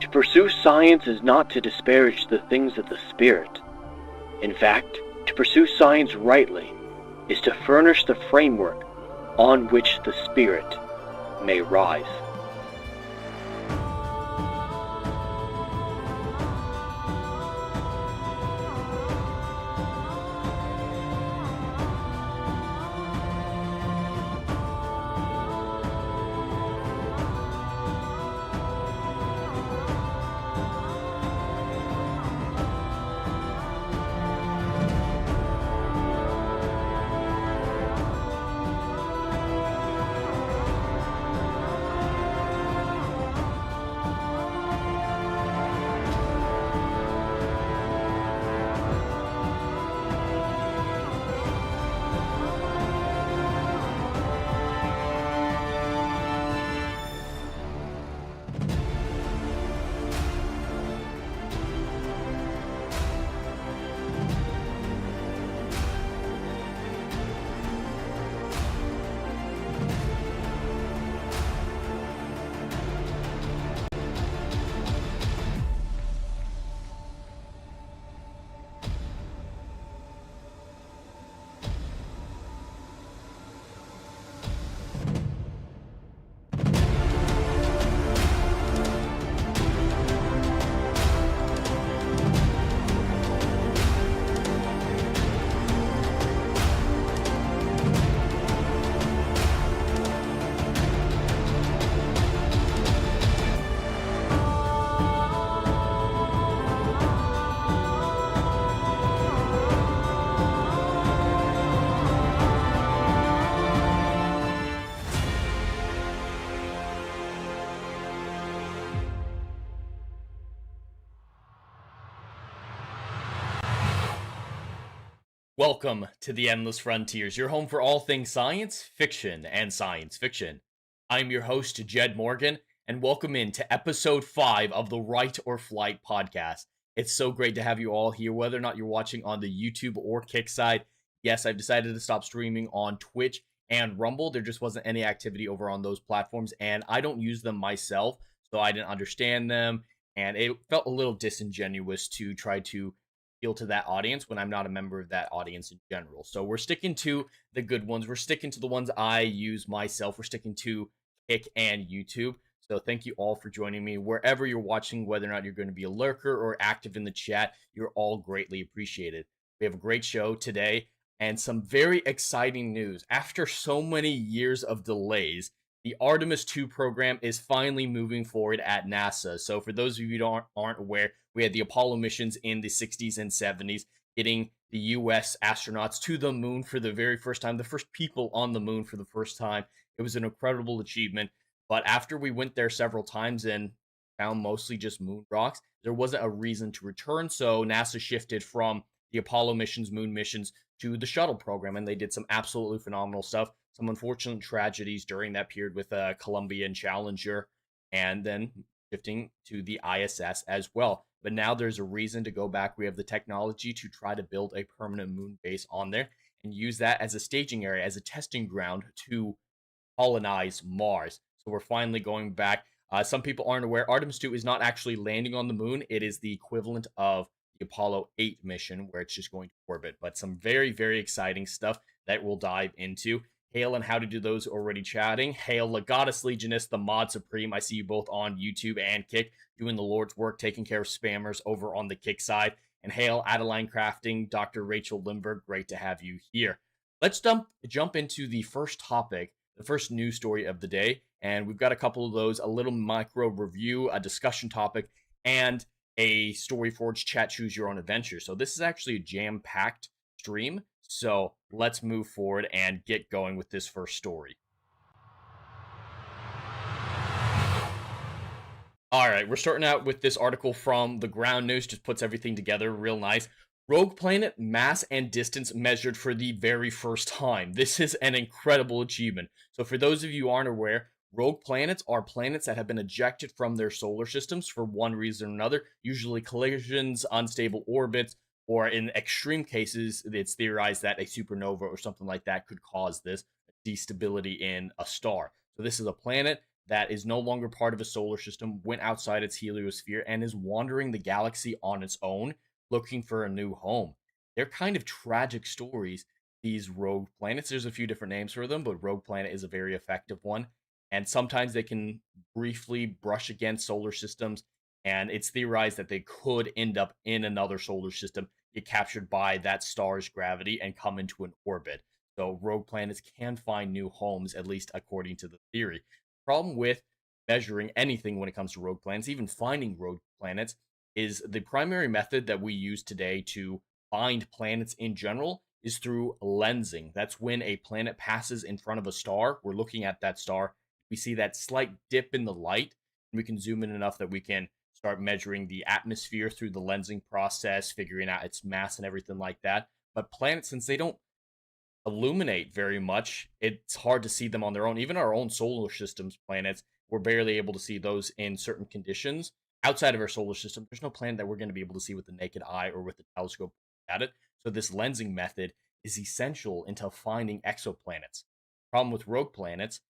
To pursue science is not to disparage the things of the spirit. In fact, to pursue science rightly is to furnish the framework on which the spirit may rise. Welcome to the Endless Frontiers, your home for all things science fiction and science fiction. I'm your host, Jed Morgan, and welcome in to episode 5 of the Write or Flight podcast. It's so great to have you all here, whether or not you're watching on the YouTube or Kick side. Yes, I've decided to stop streaming on Twitch and Rumble. There just wasn't any activity over on those platforms, and I don't use them myself, so I didn't understand them, and it felt a little disingenuous to try to appeal to that audience when I'm not a member of that audience in general. So we're sticking to the good ones. We're sticking to the ones I use myself. We're sticking to Kick and YouTube. So thank you all for joining me wherever you're watching, whether or not you're going to be a lurker or active in the chat. You're all greatly appreciated. We have a great show today and some very exciting news. After so many years of delays, the Artemis 2 program is finally moving forward at NASA. So for those of you who aren't aware, we had the Apollo missions in the 60s and 70s, getting the U.S. astronauts to the moon for the very first time, the first people on the moon for the first time. It was an incredible achievement. But after we went there several times and found mostly just moon rocks, there wasn't a reason to return. So NASA shifted from the Apollo missions, moon missions, to the shuttle program, and they did some absolutely phenomenal stuff. Some unfortunate tragedies during that period with Columbia and Challenger, and then shifting to the ISS as well. But now there's a reason to go back. We have the technology to try to build a permanent moon base on there and use that as a staging area, as a testing ground to colonize Mars. So we're finally going back. Some people aren't aware, Artemis 2 is not actually landing on the moon. It is the equivalent of the Apollo 8 mission, where it's just going to orbit. But some very, very exciting stuff that we'll dive into. Hail and How to Do Those already chatting. Hail Legatus Legionist, the Mod Supreme. I see you both on YouTube and Kick, doing the Lord's work, taking care of spammers over on the Kick side. And hail Adeline Crafting, Dr. Rachel Limberg. Great to have you here. Let's jump into the first topic, the first news story of the day. And we've got a couple of those, a little micro review, a discussion topic, and a StoryForge chat choose your own adventure. So this is actually a jam-packed stream. So let's move forward and get going with this first story. All right, we're starting out with this article from the Ground News, just puts everything together real nice. Rogue planet mass and distance measured for the very first time. This is an incredible achievement. So for those of you who aren't aware, rogue planets are planets that have been ejected from their solar systems for one reason or another, usually collisions, unstable orbits, or in extreme cases, it's theorized that a supernova or something like that could cause this destability in a star. So this is a planet that is no longer part of a solar system, went outside its heliosphere, and is wandering the galaxy on its own, looking for a new home. They're kind of tragic stories, these rogue planets. There's a few different names for them, but rogue planet is a very effective one. And sometimes they can briefly brush against solar systems, and it's theorized that they could end up in another solar system, get captured by that star's gravity, and come into an orbit. So rogue planets can find new homes, at least according to the theory. Problem with measuring anything when it comes to rogue planets, even finding rogue planets, is the primary method that we use today to find planets in general is through lensing. That's when a planet passes in front of a star. We're looking at that star. We see that slight dip in the light, and we can zoom in enough that we can start measuring the atmosphere through the lensing process, figuring out its mass and everything like that. But planets, since they don't illuminate very much, it's hard to see them on their own. Even our own solar system's planets, we're barely able to see those in certain conditions. Outside of our solar system, there's no planet that we're going to be able to see with the naked eye or with the telescope at it. So this lensing method is essential until finding exoplanets. Problem with rogue planets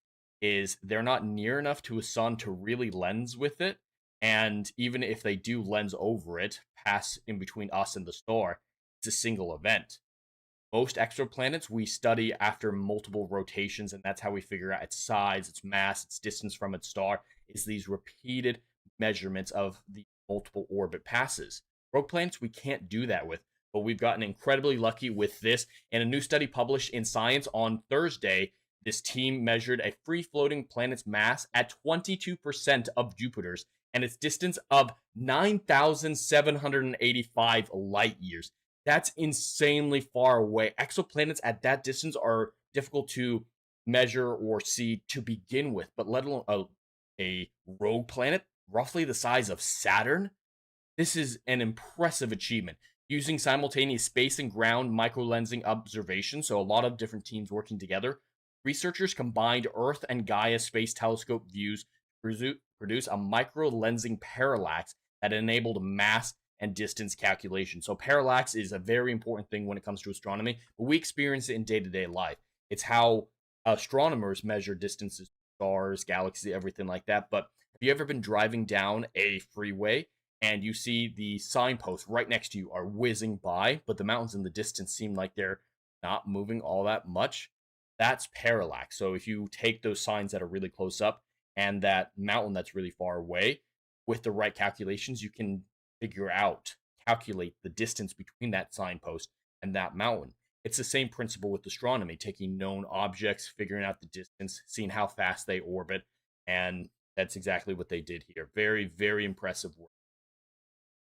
is they're not near enough to a sun to really lens with it. And even if they do lens over it, pass in between us and the star, it's a single event. Most exoplanets we study after multiple rotations, and that's how we figure out its size, its mass, its distance from its star, is these repeated measurements of the multiple orbit passes. Rogue planets we can't do that with, but we've gotten incredibly lucky with this. In a new study published in Science on Thursday, this team measured a free-floating planet's mass at 22% of Jupiter's and its distance of 9,785 light years. That's insanely far away. Exoplanets at that distance are difficult to measure or see to begin with, but let alone a rogue planet roughly the size of Saturn. This is an impressive achievement. Using simultaneous space and ground microlensing observation, so a lot of different teams working together, researchers combined Earth and Gaia Space Telescope views to produce a microlensing parallax that enabled mass and distance calculation. So parallax is a very important thing when it comes to astronomy, but we experience it in day-to-day life. It's how astronomers measure distances, stars, galaxies, everything like that. But have you ever been driving down a freeway and you see the signposts right next to you are whizzing by, but the mountains in the distance seem like they're not moving all that much? That's parallax. So if you take those signs that are really close up and that mountain that's really far away, with the right calculations, you can calculate the distance between that signpost and that mountain. It's the same principle with astronomy, taking known objects, figuring out the distance, seeing how fast they orbit, and that's exactly what they did here. Very, very impressive work.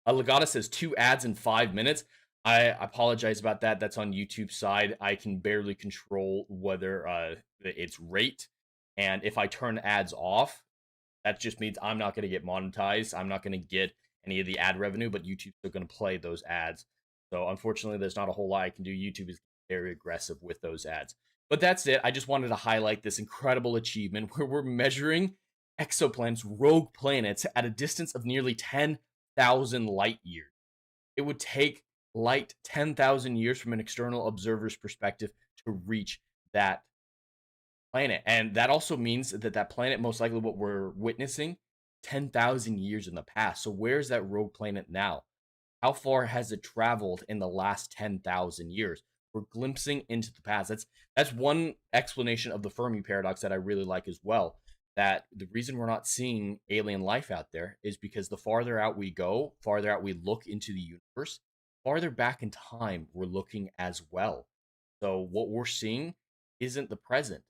Legata says 2 ads in 5 minutes. I apologize about that. That's on YouTube's side. I can barely control whether its rate, and if I turn ads off, that just means I'm not going to get monetized. I'm not going to get any of the ad revenue, but YouTube's still going to play those ads. So unfortunately, there's not a whole lot I can do. YouTube is very aggressive with those ads. But that's it. I just wanted to highlight this incredible achievement where we're measuring exoplanets, rogue planets, at a distance of nearly 10,000 light years. It would take light 10,000 years from an external observer's perspective to reach that planet. And that also means that that planet, most likely what we're witnessing, 10,000 years in the past. So where's that rogue planet now? How far has it traveled in the last 10,000 years? We're glimpsing into the past. That's one explanation of the Fermi paradox that I really like as well. That the reason we're not seeing alien life out there is because the farther out we go, farther out we look into the universe, farther back in time we're looking as well. So what we're seeing isn't the present.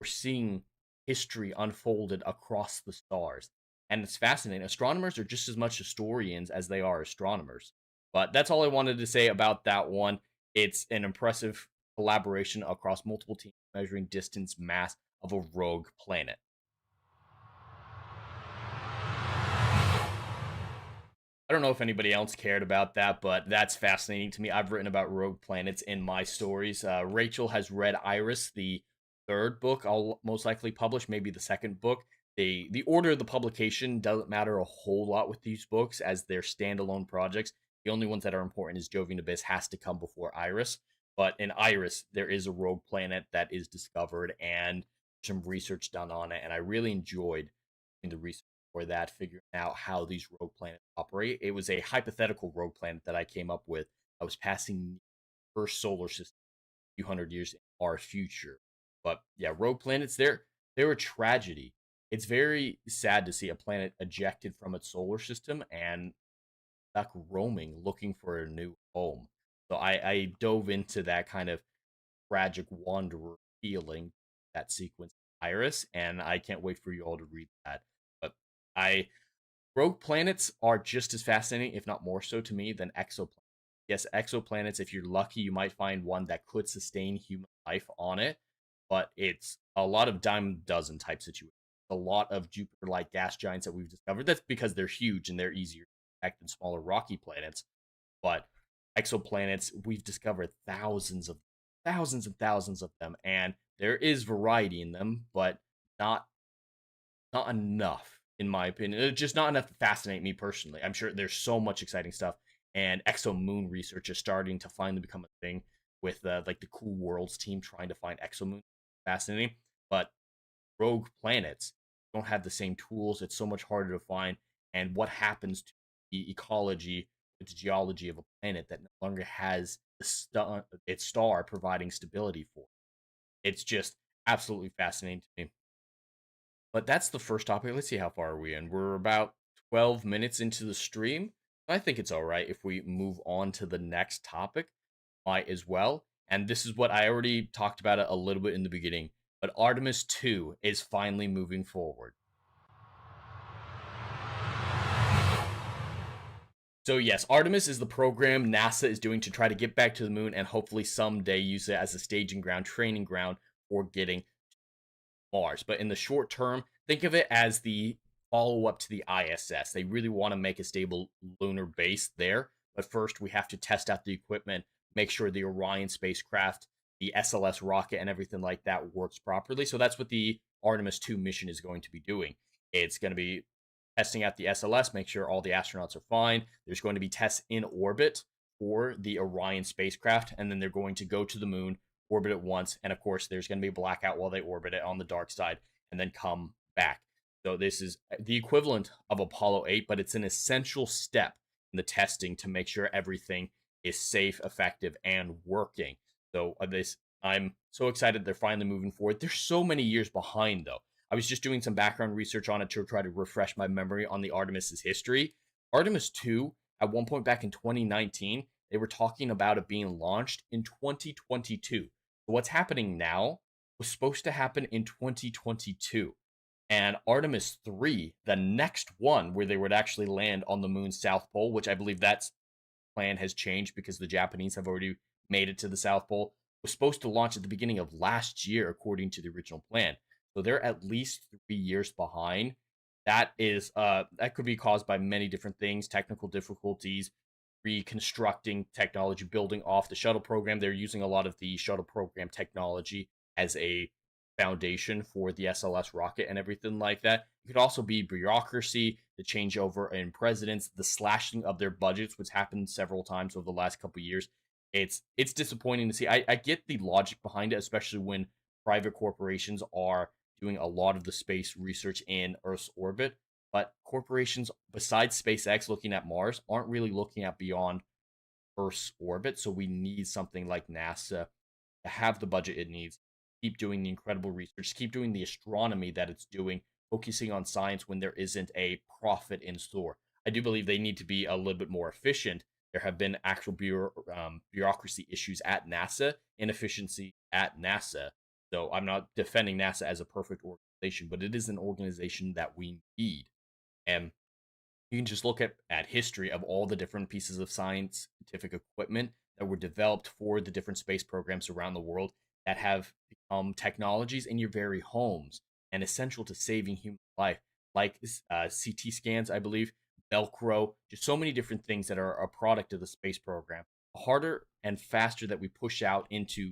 We're seeing history unfolded across the stars. And it's fascinating. Astronomers are just as much historians as they are astronomers. But that's all I wanted to say about that one. It's an impressive collaboration across multiple teams measuring distance mass of a rogue planet. I don't know if anybody else cared about that, but that's fascinating to me. I've written about rogue planets in my stories. Rachel has read Iris, the third book I'll most likely publish, maybe the second book. The order of the publication doesn't matter a whole lot with these books as they're standalone projects. The only ones that are important is Jovian Abyss has to come before Iris. But in Iris, there is a rogue planet that is discovered, and some research done on it, and I really enjoyed doing the research for that, figuring out how these rogue planets operate. It was a hypothetical rogue planet that I came up with. I was passing the first solar system a few hundred years in our future. But yeah, rogue planets, they're a tragedy. It's very sad to see a planet ejected from its solar system and stuck roaming looking for a new home. So I dove into that kind of tragic wanderer feeling, that sequence, Iris, and I can't wait for you all to read that. But I rogue planets are just as fascinating, if not more so, to me than exoplanets. Yes, exoplanets, if you're lucky, you might find one that could sustain human life on it, but it's a lot of dime dozen type situation. A lot of Jupiter like gas giants that we've discovered. That's because they're huge and they're easier to detect than smaller rocky planets. But exoplanets, we've discovered thousands and thousands of them, and there is variety in them, but not not enough, in my opinion. It's just not enough to fascinate me personally. I'm sure there's so much exciting stuff, and exo moon research is starting to finally become a thing with like the Cool Worlds team trying to find exomoons. Fascinating, but rogue planets don't have the same tools. It's so much harder to find. And what happens to the ecology, the geology of a planet that no longer has its star providing stability for? It's just absolutely fascinating to me. But that's the first topic. Let's see how far are we in. We're about 12 minutes into the stream. I think it's all right if we move on to the next topic. Might as well. And this is what I already talked about it a little bit in the beginning. But Artemis 2 is finally moving forward. So yes, Artemis is the program NASA is doing to try to get back to the moon and hopefully someday use it as a staging ground, training ground for getting Mars. But in the short term, think of it as the follow up to the ISS. They really want to make a stable lunar base there. But first, we have to test out the equipment, make sure the Orion spacecraft, the SLS rocket, and everything like that works properly. So that's what the Artemis 2 mission is going to be doing. It's going to be testing out the SLS, make sure all the astronauts are fine. There's going to be tests in orbit for the Orion spacecraft, and then they're going to go to the moon, orbit it once, and of course, there's going to be a blackout while they orbit it on the dark side, and then come back. So this is the equivalent of Apollo 8, but it's an essential step in the testing to make sure everything is safe, effective, and working. So I'm so excited they're finally moving forward. They're so many years behind, though. I was just doing some background research on it to try to refresh my memory on the Artemis's history. Artemis 2, at one point back in 2019, they were talking about it being launched in 2022. So what's happening now was supposed to happen in 2022. And Artemis 3, the next one where they would actually land on the moon's south pole, which I believe that plan has changed because the Japanese have already made it to the south pole, was supposed to launch at the beginning of last year according to the original plan. So they're at least 3 years behind. That could be caused by many different things, technical difficulties, reconstructing technology, building off the shuttle program. They're using a lot of the shuttle program technology as a foundation for the SLS rocket and everything like that. It could also be bureaucracy, the changeover in presidents, the slashing of their budgets, which happened several times over the last couple of years. It's disappointing to see. I get the logic behind it, especially when private corporations are doing a lot of the space research in Earth's orbit. But corporations, besides SpaceX looking at Mars, aren't really looking at beyond Earth's orbit. So we need something like NASA to have the budget it needs, keep doing the incredible research, keep doing the astronomy that it's doing, focusing on science when there isn't a profit in store. I do believe they need to be a little bit more efficient. There have been actual bureaucracy issues at NASA, inefficiency at NASA. So I'm not defending NASA as a perfect organization, but it is an organization that we need. And you can just look at history of all the different pieces of scientific equipment that were developed for the different space programs around the world that have become technologies in your very homes and essential to saving human life, like CT scans, I believe, Velcro, just so many different things that are a product of the space program. The harder and faster that we push out into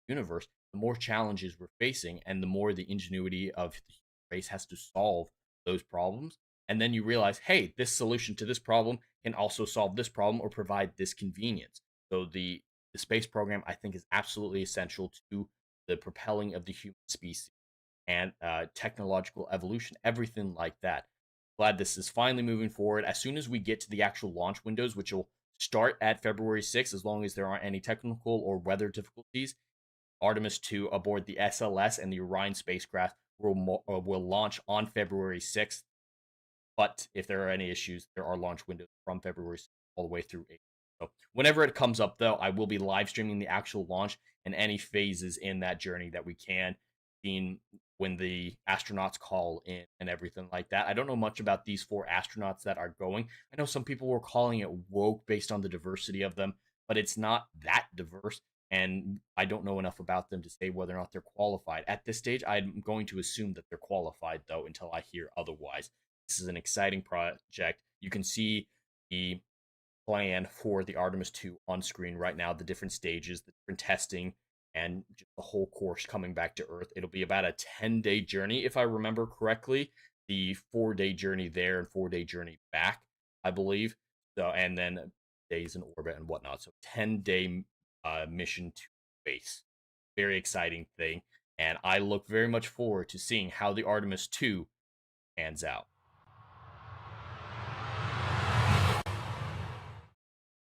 the universe, the more challenges we're facing, and the more the ingenuity of the race has to solve those problems. And then you realize, hey, this solution to this problem can also solve this problem or provide this convenience. So the space program, I think, is absolutely essential to the propelling of the human species. and technological evolution, everything like that. Glad this is finally moving forward. As soon as we get to the actual launch windows, which will start at February 6th, as long as there aren't any technical or weather difficulties, Artemis 2 aboard the SLS and the Orion spacecraft will launch on February 6th. But if there are any issues, there are launch windows from February all the way through April. So whenever it comes up, though, I will be live streaming the actual launch and any phases in that journey that we can, being when the astronauts call in and everything like that. I don't know much about these 4 astronauts that are going. I know some people were calling it woke based on the diversity of them, but it's not that diverse. And I don't know enough about them to say whether or not they're qualified. At this stage, I'm going to assume that they're qualified, though, until I hear otherwise. This is an exciting project. You can see the plan for the Artemis 2 on screen right now, the different stages, the different testing, and just the whole course coming back to Earth. It'll be about a 10-day journey, if I remember correctly. The 4-day journey there and 4-day journey back, I believe. So, and then days in orbit and whatnot. So 10-day mission to space. Very exciting thing. And I look very much forward to seeing how the Artemis 2 pans out.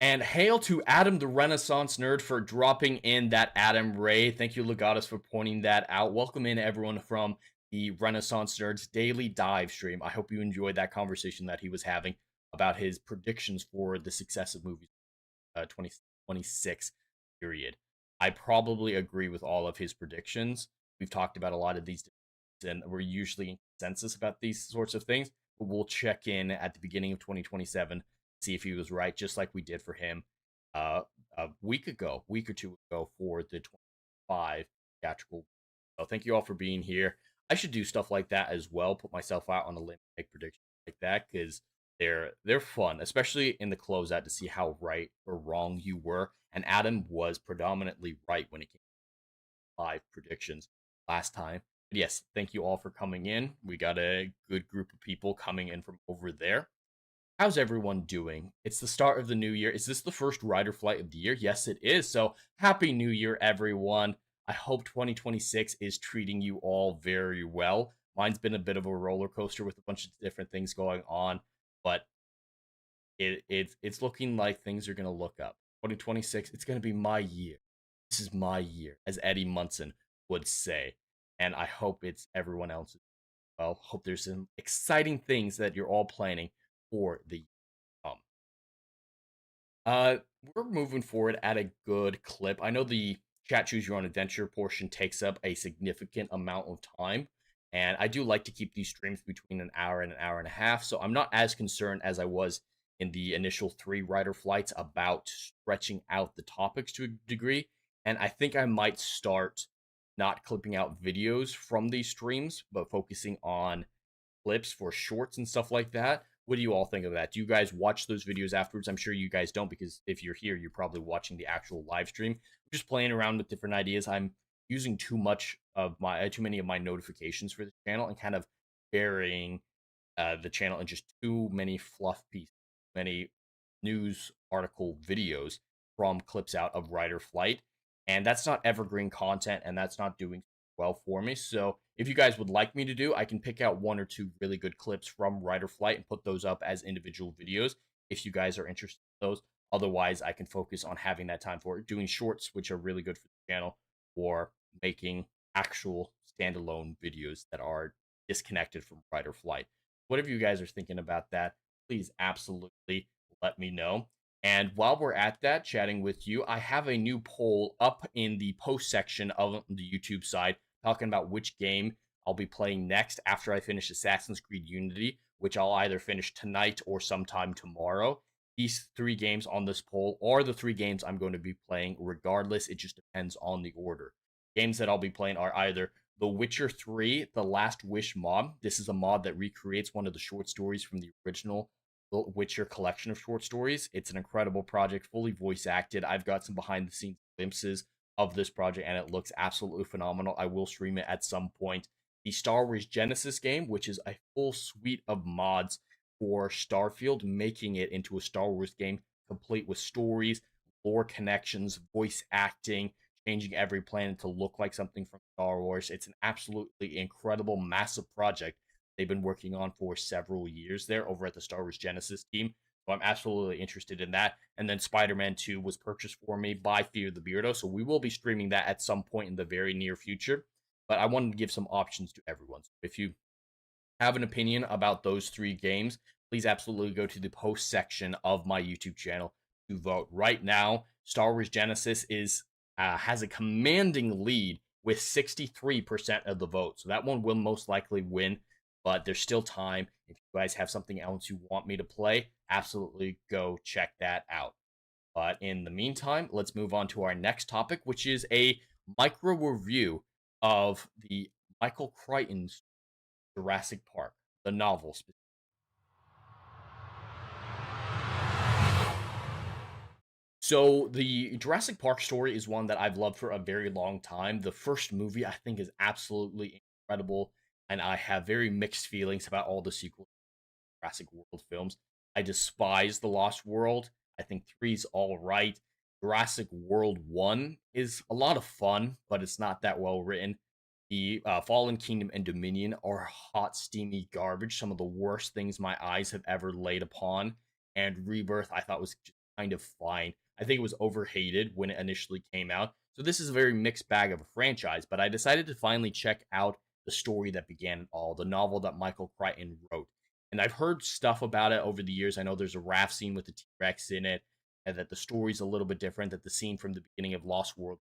And hail to Adam the Renaissance Nerd for dropping in that Adam Ray. Thank you, Legatus, for pointing that out. Welcome in, everyone, from the Renaissance Nerd's daily dive stream. I hope you enjoyed that conversation that he was having about his predictions for the success of movies 2026 period. I probably agree with all of his predictions. We've talked about a lot of these, and we're usually in consensus about these sorts of things. But we'll check in at the beginning of 2027, see if he was right, just like we did for him a week or two ago for the 25 theatrical. So thank you all for being here. I should do stuff like that as well. Put myself out on a limb, make predictions like that, because they're fun, especially in the closeout, to see how right or wrong you were. And Adam was predominantly right when it came to 5 predictions last time. But yes, thank you all for coming in. We got a good group of people coming in from over there. How's everyone doing? It's the start of the new year. Is this the first Rider flight of the year? Yes, it is. So happy new year, everyone. I hope 2026 is treating you all very well. Mine's been a bit of a roller coaster with a bunch of different things going on, but it's looking like things are going to look up. 2026, it's going to be my year. This is my year, as Eddie Munson would say. And I hope it's everyone else's. Well, hope there's some exciting things that you're all planning for the um. We're moving forward at a good clip. I know the chat choose your own adventure portion takes up a significant amount of time, and I do like to keep these streams between an hour and an hour and a half, so I'm not as concerned as I was in the initial 3 Rider flights about stretching out the topics to a degree. And I think I might start not clipping out videos from these streams, but focusing on clips for shorts and stuff like that. What do you all think of that? Do you guys watch those videos afterwards? I'm sure you guys don't, because if you're here, you're probably watching the actual live stream. I'm just playing around with different ideas. I'm using too many of my notifications for the channel and kind of burying the channel in just too many fluff pieces, many news article videos from clips out of Rider Flight. And that's not evergreen content, and that's not doing well for me. So if you guys would like me to do, I can pick out 1 or 2 really good clips from Rider Flight and put those up as individual videos if you guys are interested in those. Otherwise, I can focus on having that time for doing shorts, which are really good for the channel, or making actual standalone videos that are disconnected from Rider Flight. Whatever you guys are thinking about that, please absolutely let me know. And while we're at that, chatting with you, I have a new poll up in the post section of the YouTube side talking about which game I'll be playing next after I finish Assassin's Creed Unity, which I'll either finish tonight or sometime tomorrow. These 3 games on this poll are the 3 games I'm going to be playing regardless. It just depends on the order. Games that I'll be playing are either The Witcher 3, The Last Wish mod. This is a mod that recreates one of the short stories from the original Witcher collection of short stories. It's an incredible project, fully voice acted. I've got some behind the scenes glimpses of this project, and it looks absolutely phenomenal. I will stream it at some point. The Star Wars Genesis game, which is a full suite of mods for Starfield, making it into a Star Wars game complete with stories, lore connections, voice acting, changing every planet to look like something from Star Wars. It's an absolutely incredible, massive project they've been working on for several years there over at the Star Wars Genesis team. So I'm absolutely interested in that. And then Spider-Man 2 was purchased for me by Fear the Beardo. So we will be streaming that at some point in the very near future. But I wanted to give some options to everyone. So if you have an opinion about those three games, please absolutely go to the post section of my YouTube channel to vote. Right now, Star Wars Genesis has a commanding lead with 63% of the vote. So that one will most likely win, but there's still time. If you guys have something else you want me to play, absolutely go check that out. But in the meantime, let's move on to our next topic, which is a micro review of the Michael Crichton's Jurassic Park, the novel. So the Jurassic Park story is one that I've loved for a very long time. The first movie I think is absolutely incredible, and I have very mixed feelings about all the sequel Jurassic World films. I despise The Lost World. I think three's all right. Jurassic World 1 is a lot of fun, but it's not that well written. The Fallen Kingdom and Dominion are hot, steamy garbage. Some of the worst things my eyes have ever laid upon. And Rebirth, I thought was just kind of fine. I think it was overhated when it initially came out. So this is a very mixed bag of a franchise, but I decided to finally check out the story that began it all, the novel that Michael Crichton wrote. And I've heard stuff about it over the years. I know there's a raft scene with the T-Rex in it, and that the story's a little bit different, that the scene from the beginning of Lost World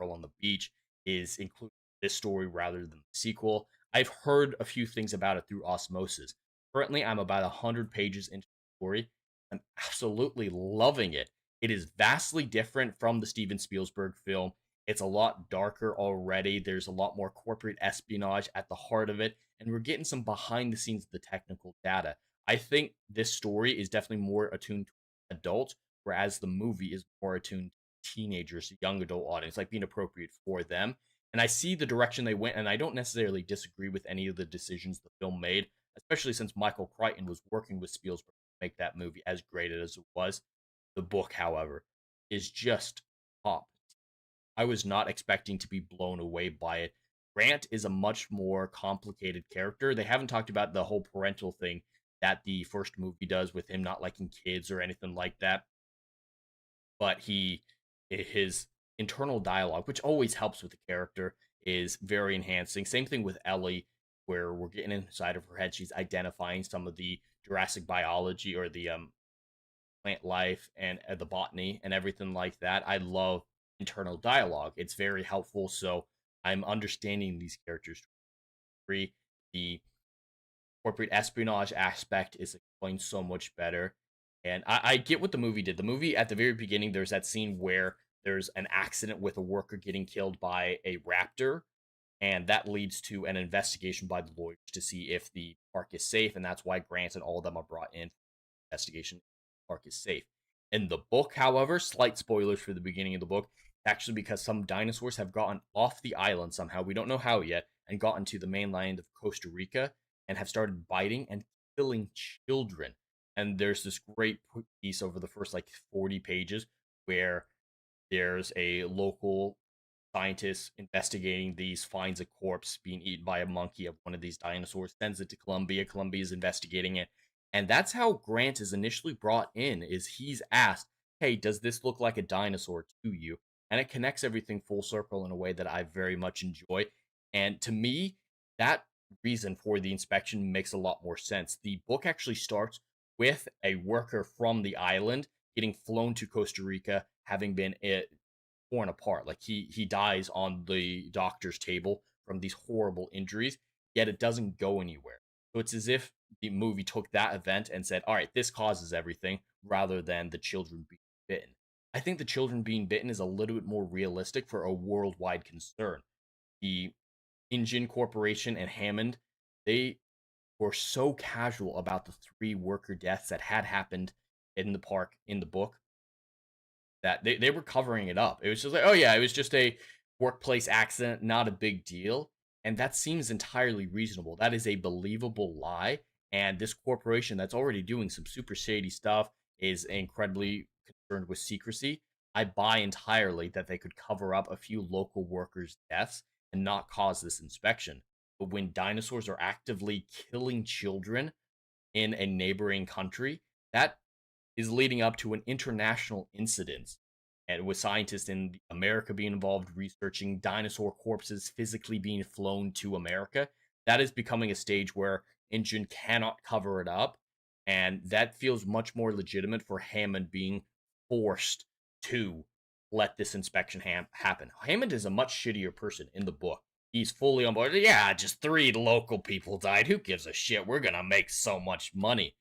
on the beach is included in this story rather than the sequel. I've heard a few things about it through osmosis. Currently, I'm about 100 pages into the story. I'm absolutely loving it. It is vastly different from the Steven Spielberg film. It's a lot darker already. There's a lot more corporate espionage at the heart of it, and we're getting some behind the scenes of the technical data. I think this story is definitely more attuned to adults, whereas the movie is more attuned to teenagers, young adult audience, like being appropriate for them. And I see the direction they went, and I don't necessarily disagree with any of the decisions the film made, especially since Michael Crichton was working with Spielberg to make that movie as great as it was. The book, however, is just top. I was not expecting to be blown away by it. Grant is a much more complicated character. They haven't talked about the whole parental thing that the first movie does with him not liking kids or anything like that. But his internal dialogue, which always helps with the character, is very enhancing. Same thing with Ellie, where we're getting inside of her head. She's identifying some of the Jurassic biology or the plant life and the botany and everything like that. I love internal dialogue. It's very helpful. So I'm understanding these characters. The corporate espionage aspect is explained so much better. And I get what the movie did. The movie at the very beginning, there's that scene where there's an accident with a worker getting killed by a raptor, and that leads to an investigation by the lawyers to see if the park is safe, and that's why Grant and all of them are brought in for investigation. The park is safe. In the book, however, slight spoilers for the beginning of the book, actually because some dinosaurs have gotten off the island somehow, we don't know how yet, and gotten to the mainland of Costa Rica and have started biting and killing children. And there's this great piece over the first like 40 pages where there's a local scientist investigating these, finds a corpse being eaten by a monkey of one of these dinosaurs, sends it to Columbia. Columbia is investigating it. And that's how Grant is initially brought in, is he's asked, hey, does this look like a dinosaur to you? And it connects everything full circle in a way that I very much enjoy. And to me, that reason for the inspection makes a lot more sense. The book actually starts with a worker from the island getting flown to Costa Rica, having been torn apart. Like he dies on the doctor's table from these horrible injuries, yet it doesn't go anywhere. So it's as if the movie took that event and said, all right, this causes everything, rather than the children being bitten. I think the children being bitten is a little bit more realistic for a worldwide concern. The Engine Corporation and Hammond, they were so casual about the three worker deaths that had happened in the park in the book that they were covering it up. It was just like, oh yeah, it was just a workplace accident, not a big deal. And that seems entirely reasonable. That is a believable lie. And this corporation that's already doing some super shady stuff is incredibly concerned with secrecy. I buy entirely that they could cover up a few local workers' deaths and not cause this inspection. But when dinosaurs are actively killing children in a neighboring country, that is leading up to an international incident. And with scientists in America being involved researching dinosaur corpses physically being flown to America, that is becoming a stage where Engine cannot cover it up. And that feels much more legitimate for Hammond being forced to let this inspection happen. Hammond is a much shittier person in the book. He's fully on board. Yeah, just 3 local people died. Who gives a shit? We're going to make so much money.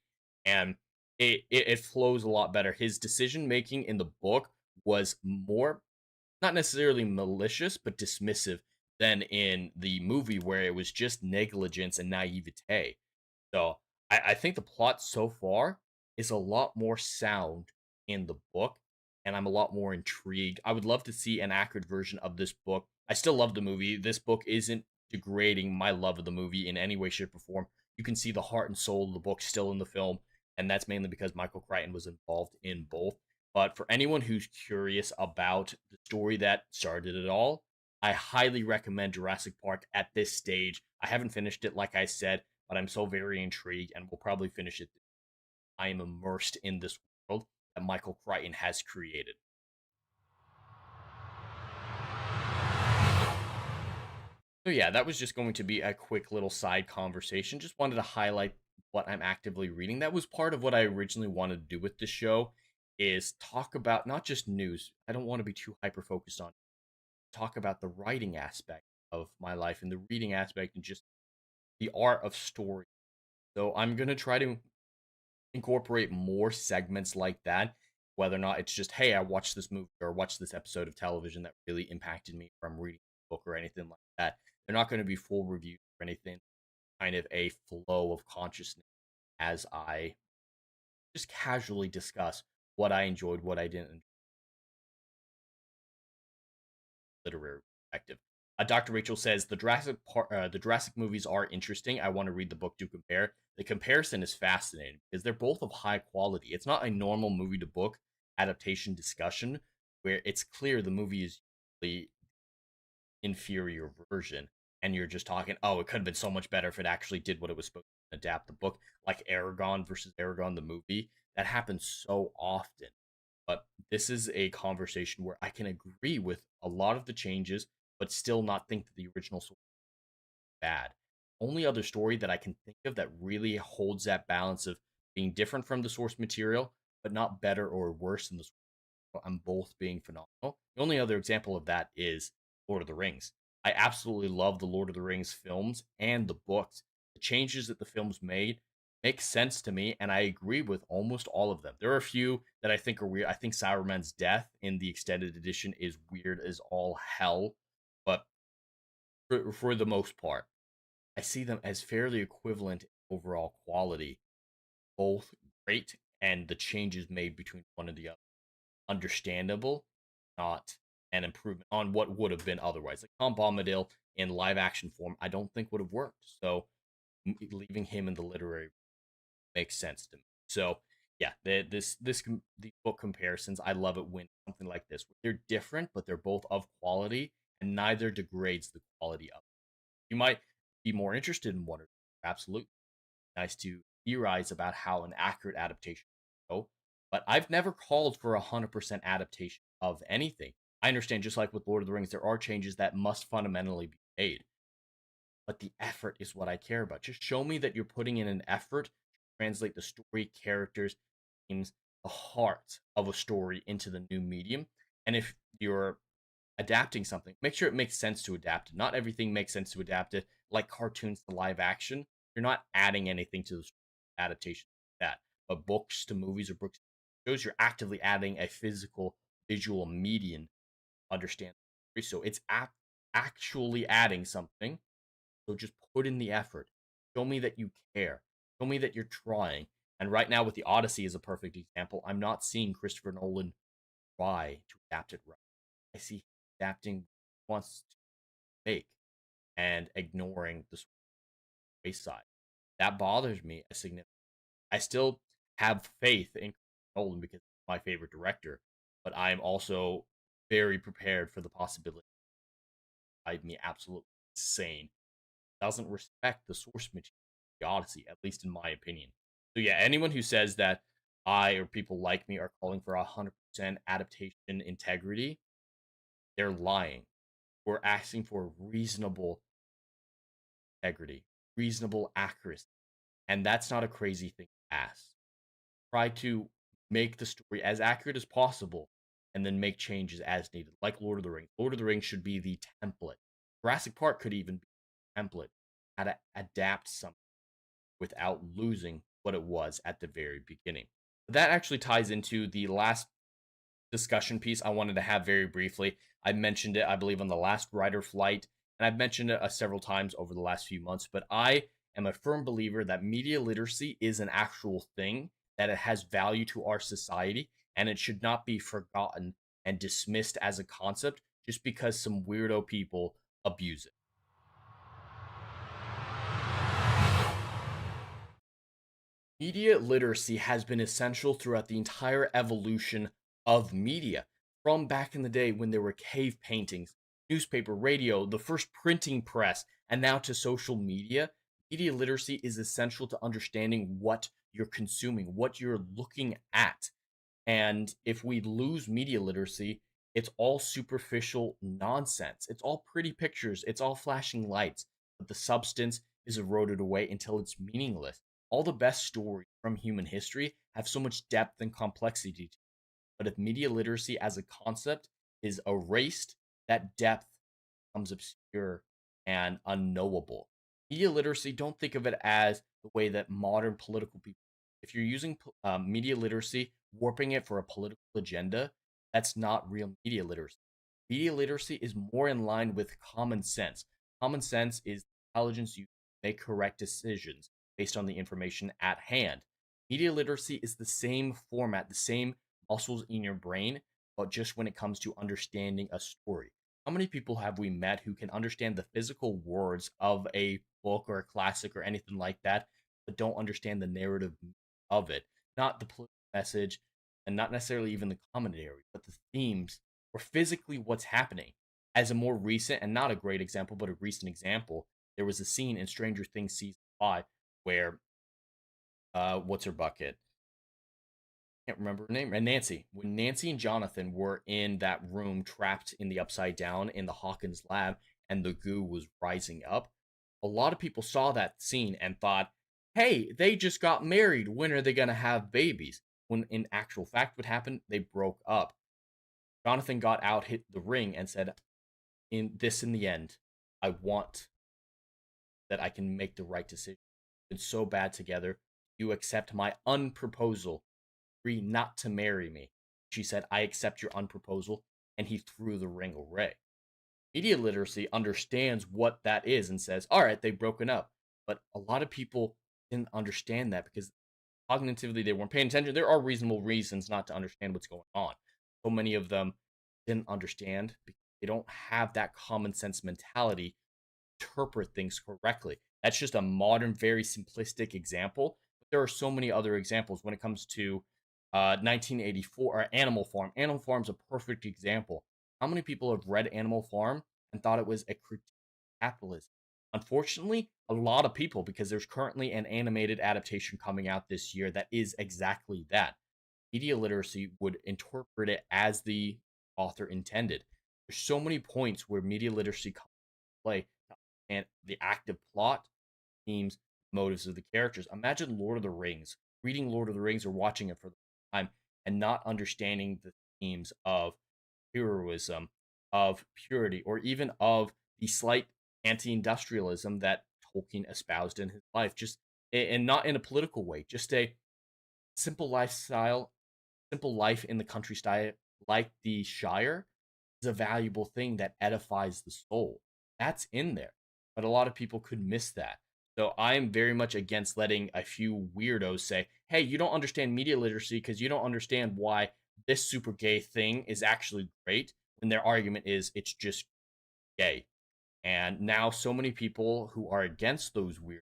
And it flows a lot better. His decision making in the book was more not necessarily malicious, but dismissive than in the movie where it was just negligence and naivete. So I think the plot so far is a lot more sound in the book, and I'm a lot more intrigued. I would love to see an accurate version of this book. I still love the movie. This book isn't degrading my love of the movie in any way, shape, or form. You can see the heart and soul of the book still in the film, and that's mainly because Michael Crichton was involved in both. But for anyone who's curious about the story that started it all, I highly recommend Jurassic Park at this stage. I haven't finished it, like I said, but I'm so very intrigued and will probably finish it. I am immersed in this world that Michael Crichton has created. So yeah, that was just going to be a quick little side conversation. Just wanted to highlight what I'm actively reading. That was part of what I originally wanted to do with the show is talk about not just news. I don't want to be too hyper focused on talk about the writing aspect of my life and the reading aspect and just the art of story. So I'm going to try to incorporate more segments like that, whether or not it's just, hey, I watched this movie or watched this episode of television that really impacted me, or I'm reading a book or anything like that. They're not going to be full reviews or anything, kind of a flow of consciousness as I just casually discuss what I enjoyed, what I didn't enjoy, literary perspective. Dr. Rachel says the Jurassic movies are interesting. I want to read the book to compare. The comparison is fascinating because they're both of high quality. It's not a normal movie to book adaptation discussion where it's clear the movie is the inferior version, and you're just talking, oh, it could have been so much better if it actually did what it was supposed to adapt the book, like Aragon versus Aragon the movie. That happens so often. But this is a conversation where I can agree with a lot of the changes, but still not think that the original story is bad. Only other story that I can think of that really holds that balance of being different from the source material, but not better or worse than the source material, and both being phenomenal. The only other example of that is Lord of the Rings. I absolutely love the Lord of the Rings films and the books. The changes that the films made make sense to me, and I agree with almost all of them. There are a few that I think are weird. I think Sauron's death in the extended edition is weird as all hell, but for the most part, I see them as fairly equivalent in overall quality, both great, and the changes made between one and the other understandable, not an improvement on what would have been otherwise. Like Tom Bombadil in live action form, I don't think would have worked. So leaving him in the literary makes sense to me. So yeah, these book comparisons, I love it when something like this. They're different, but they're both of quality, and neither degrades the quality of it. You might be more interested in one or two, absolutely. Nice to theorize about how an accurate adaptation will go, but I've never called for 100% adaptation of anything. I understand, just like with Lord of the Rings, there are changes that must fundamentally be made, but the effort is what I care about. Just show me that you're putting in an effort to translate the story, characters, themes, the heart of a story into the new medium. And if you're adapting something, make sure it makes sense to adapt it. Not everything makes sense to adapt it, like cartoons to live action. You're not adding anything to the adaptation like that. But books to movies or books to shows, you're actively adding a physical visual medium. Understand? So it's actually adding something. So just put in the effort. Show me that you care. Show me that you're trying. And right now, with the Odyssey is a perfect example. I'm not seeing Christopher Nolan try to adapt it right. I see adapting wants to make and ignoring the space side. That bothers me a significant. I still have faith in Nolan because he's my favorite director, but I'm also very prepared for the possibility of me absolutely insane. Doesn't respect the source material, the Odyssey, at least in my opinion. So yeah, anyone who says that I or people like me are calling for 100% adaptation integrity, they're lying. We're asking for reasonable integrity, reasonable accuracy, and that's not a crazy thing to ask. Try to make the story as accurate as possible and then make changes as needed, like Lord of the Rings. Lord of the Rings should be the template. Jurassic Park could even be a template, how to adapt something without losing what it was at the very beginning. That actually ties into the last discussion piece I wanted to have very briefly. I mentioned it, I believe, on the last Rider Flight, and I've mentioned it several times over the last few months, but I am a firm believer that media literacy is an actual thing, that it has value to our society, and it should not be forgotten and dismissed as a concept just because some weirdo people abuse it. Media literacy has been essential throughout the entire evolution of media. From back in the day when there were cave paintings, newspaper, radio, the first printing press, and now to social media, media literacy is essential to understanding what you're consuming, what you're looking at. And if we lose media literacy, it's all superficial nonsense. It's all pretty pictures, it's all flashing lights, but the substance is eroded away until it's meaningless. All the best stories from human history have so much depth and complexity. But if media literacy as a concept is erased, that depth becomes obscure and unknowable. Media literacy, don't think of it as the way that modern political people, if you're using media literacy, warping it for a political agenda, that's not real media literacy. Media literacy is more in line with common sense. Common sense is intelligence you make correct decisions based on the information at hand. Media literacy is the same format, the same muscles in your brain, but just when it comes to understanding a story. How many people have we met who can understand the physical words of a book or a classic or anything like that, but don't understand the narrative of it? Not the political message, and not necessarily even the commentary, but the themes or physically what's happening. As a more recent and not a great example, but a recent example, there was a scene in Stranger Things season 5 where what's her bucket? Can't remember her name. And Nancy. When Nancy and Jonathan were in that room trapped in the upside down in the Hawkins lab and the goo was rising up, a lot of people saw that scene and thought, hey, they just got married. When are they going to have babies? When in actual fact, what happened? They broke up. Jonathan got out, hit the ring, and said, in the end, I want that I can make the right decision. It's so bad together. You accept my unproposal, agree not to marry me. She said, I accept your unproposal, and he threw the ring away. Media literacy understands what that is and says, all right, they've broken up. But a lot of people didn't understand that because cognitively they weren't paying attention. There are reasonable reasons not to understand what's going on. So many of them didn't understand because they don't have that common sense mentality to interpret things correctly. That's just a modern, very simplistic example. But there are so many other examples when it comes to 1984 or Animal Farm. Animal Farm's a perfect example. How many people have read Animal Farm and thought it was a critique of capitalism? Unfortunately, a lot of people, because there's currently an animated adaptation coming out this year that is exactly that. Media literacy would interpret it as the author intended. There's so many points where media literacy comes into play and the active plot, themes, motives of the characters. Imagine Lord of the Rings, reading Lord of the Rings or watching it for the first time and not understanding the themes of heroism, of purity, or even of the slight anti-industrialism that Tolkien espoused in his life. Just and not in a political way, just a simple lifestyle, simple life in the countryside, like the Shire, is a valuable thing that edifies the soul. That's in there, but a lot of people could miss that. So I'm very much against letting a few weirdos say, "Hey, you don't understand media literacy because you don't understand why this super gay thing is actually great." When their argument is it's just gay. And now so many people who are against those weird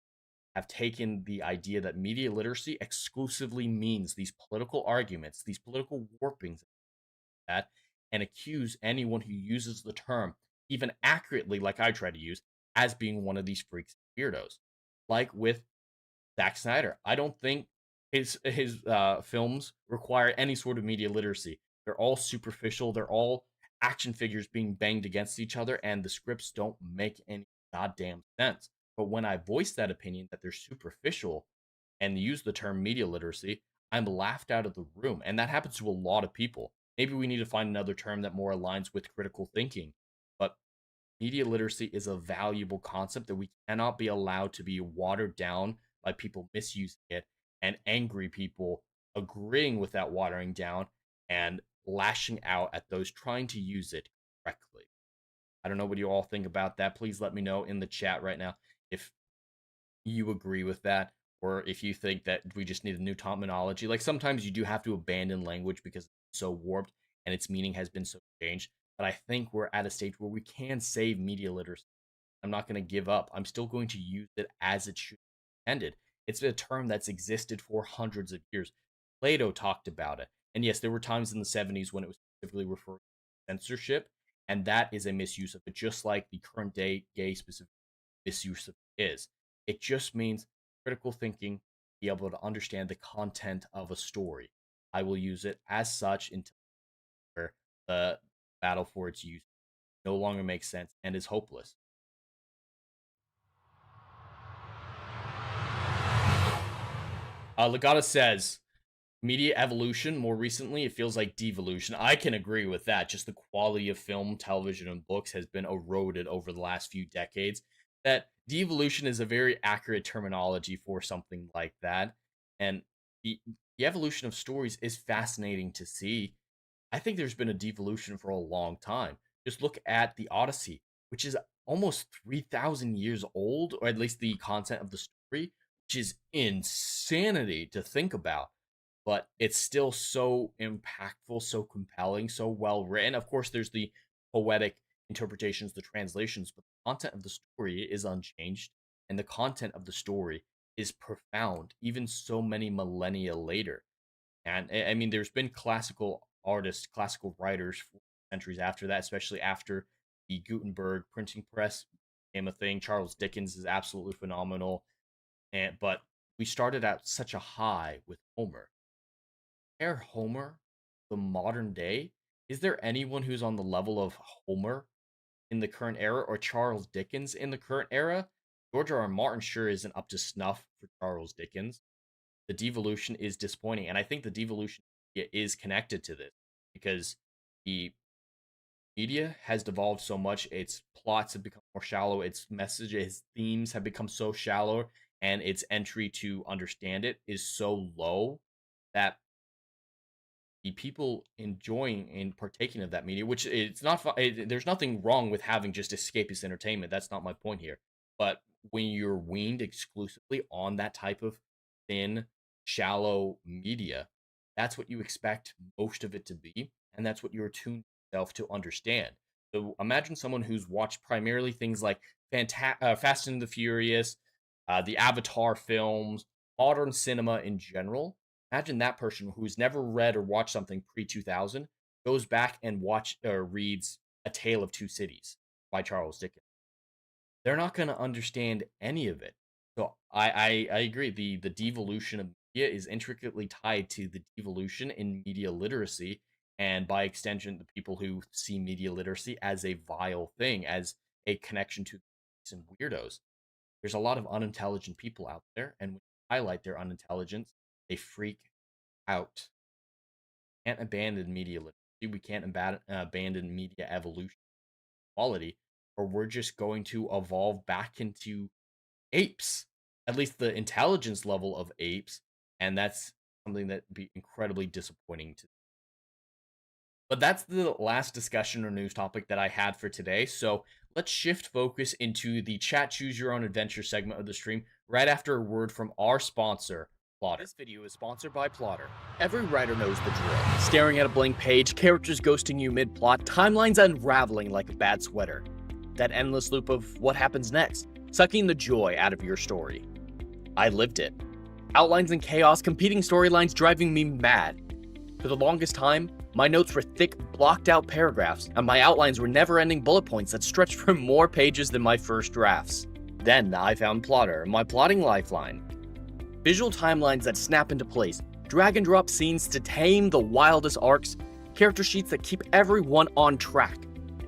have taken the idea that media literacy exclusively means these political arguments, these political warpings, that and accuse anyone who uses the term, even accurately, like I try to use, as being one of these freaks and weirdos. Like with Zack Snyder, I don't think his films require any sort of media literacy. They're all superficial. They're all action figures being banged against each other, and the scripts don't make any goddamn sense. But when I voice that opinion that they're superficial and use the term media literacy, I'm laughed out of the room. And that happens to a lot of people. Maybe we need to find another term that more aligns with critical thinking. But media literacy is a valuable concept that we cannot be allowed to be watered down by people misusing it and angry people agreeing with that watering down and lashing out at those trying to use it correctly. I don't know what you all think about that. Please let me know in the chat right now if you agree with that, or if you think that we just need a new terminology. Like sometimes you do have to abandon language because it's so warped and its meaning has been so changed. But I think we're at a stage where we can save media literacy. I'm not going to give up. I'm still going to use it as it should be intended. It's a term that's existed for hundreds of years. Plato talked about it. And yes, there were times in the 70s when it was specifically referred to censorship, and that is a misuse of it, just like the current day gay specific misuse of it is. It just means critical thinking, be able to understand the content of a story. I will use it as such until the battle for its use no longer makes sense and is hopeless. Legata says, media evolution, more recently, it feels like devolution. I can agree with that. Just the quality of film, television, and books has been eroded over the last few decades. That devolution is a very accurate terminology for something like that. And the evolution of stories is fascinating to see. I think there's been a devolution for a long time. Just look at the Odyssey, which is almost 3,000 years old, or at least the content of the story, which is insanity to think about. But it's still so impactful, so compelling, so well written. Of course, there's the poetic interpretations, the translations, but the content of the story is unchanged, and the content of the story is profound, even so many millennia later. And I mean, there's been classical artists, classical writers for centuries after that, especially after the Gutenberg printing press became a thing. Charles Dickens is absolutely phenomenal. But we started at such a high with Homer. Compare Homer, the modern day. Is there anyone who's on the level of Homer in the current era, or Charles Dickens in the current era? George R. R. Martin sure isn't up to snuff for Charles Dickens. The devolution is disappointing, and I think the devolution is connected to this because the media has devolved so much. Its plots have become more shallow. Its messages, themes have become so shallow, and its entry to understand it is so low that the people enjoying and partaking of that media, which it's not, there's nothing wrong with having just escapist entertainment. That's not my point here. But when you're weaned exclusively on that type of thin, shallow media, that's what you expect most of it to be, and that's what you're attuned yourself to understand. So imagine someone who's watched primarily things like Fast and the Furious, the Avatar films, modern cinema in general. Imagine that person who's never read or watched something pre-2000 goes back and reads A Tale of Two Cities by Charles Dickens. They're not going to understand any of it. So I agree. The devolution of media is intricately tied to the devolution in media literacy, and by extension, the people who see media literacy as a vile thing, as a connection to some weirdos. There's a lot of unintelligent people out there, and when you highlight their unintelligence, they freak out. We can't abandon media literacy. We can't abandon media evolution quality, or we're just going to evolve back into apes, at least the intelligence level of apes, and that's something that would be incredibly disappointing to. But that's the last discussion or news topic that I had for today. So let's shift focus into the chat choose your own adventure segment of the stream right after a word from our sponsor, Plotter. This video is sponsored by Plotter. Every writer knows the drill. Staring at a blank page, characters ghosting you mid-plot, timelines unraveling like a bad sweater. That endless loop of what happens next, sucking the joy out of your story. I lived it. Outlines and chaos, competing storylines driving me mad. For the longest time, my notes were thick, blocked-out paragraphs, and my outlines were never-ending bullet points that stretched for more pages than my first drafts. Then I found Plotter, my plotting lifeline. Visual timelines that snap into place, drag-and-drop scenes to tame the wildest arcs, character sheets that keep everyone on track.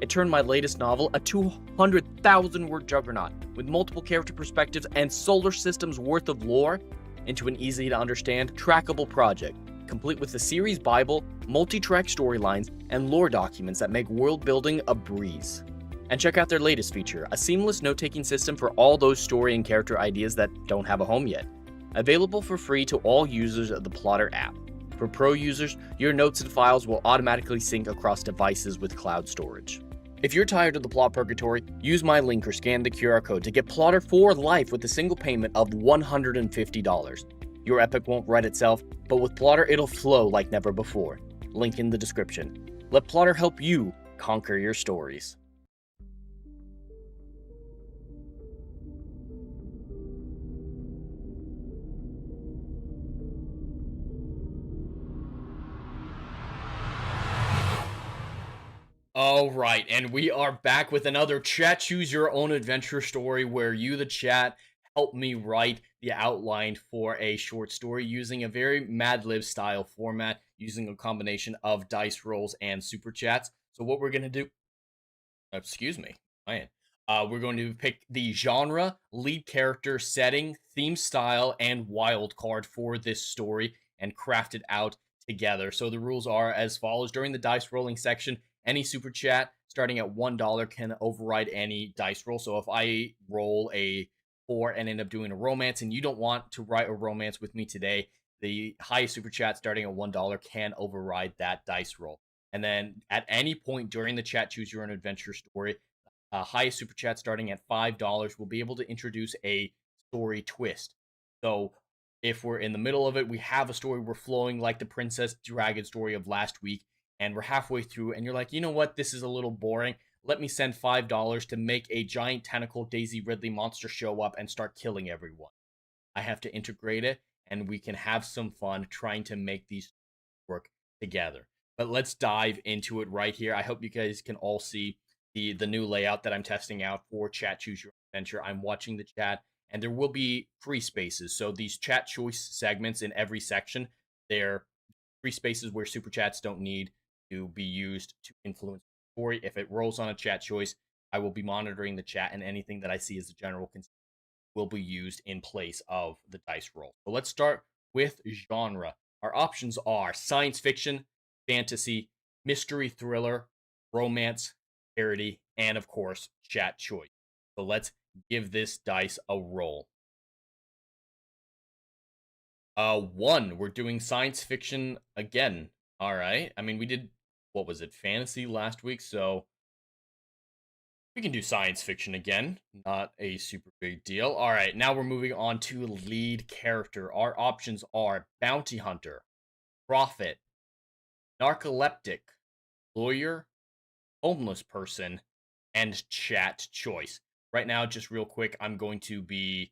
It turned my latest novel, a 200,000-word juggernaut with multiple character perspectives and solar systems worth of lore, into an easy-to-understand, trackable project, complete with the series Bible, multi-track storylines, and lore documents that make world-building a breeze. And check out their latest feature, a seamless note-taking system for all those story and character ideas that don't have a home yet. Available for free to all users of the Plotter app. For pro users, your notes and files will automatically sync across devices with cloud storage. If you're tired of the plot purgatory, use my link or scan the QR code to get Plotter for life with a single payment of $150. Your epic won't write itself, but with Plotter it'll flow like never before. Link in the description. Let Plotter help you conquer your stories. All right, and we are back with another Chat Choose Your Own Adventure story where you, the chat, help me write the outline for a short story using a very Mad Lib style format, using a combination of dice rolls and super chats. So what we're going to do, we're going to pick the genre, lead character, setting, theme style, and wild card for this story and craft it out together. So the rules are as follows. During the dice rolling section, any super chat starting at $1 can override any dice roll. So if I roll a 4 and end up doing a romance and you don't want to write a romance with me today, the highest super chat starting at $1 can override that dice roll. And then at any point during the Chat Choose Your Own Adventure story, highest super chat starting at $5 will be able to introduce a story twist. So if we're in the middle of it, we have a story, we're flowing like the Princess Dragon story of last week, and we're halfway through, and you're like, you know what, this is a little boring. Let me send $5 to make a giant tentacle Daisy Ridley monster show up and start killing everyone. I have to integrate it, and we can have some fun trying to make these work together. But let's dive into it right here. I hope you guys can all see the new layout that I'm testing out for Chat Choose Your Adventure. I'm watching the chat, and there will be free spaces. So these chat choice segments in every section, they're free spaces where super chats don't need to be used to influence the story. If it rolls on a chat choice, I will be monitoring the chat, and anything that I see as a general consensus will be used in place of the dice roll. So let's start with genre. Our options are science fiction, fantasy, mystery thriller, romance, parody, and of course, chat choice. So let's give this dice a roll. 1, we're doing science fiction again. All right. I mean, we did, what was it, fantasy last week, so we can do science fiction again. Not a super big deal. All right, now we're moving on to lead character. Our options are bounty hunter, prophet, narcoleptic, lawyer, homeless person, and chat choice. Right now, just real quick, I'm going to be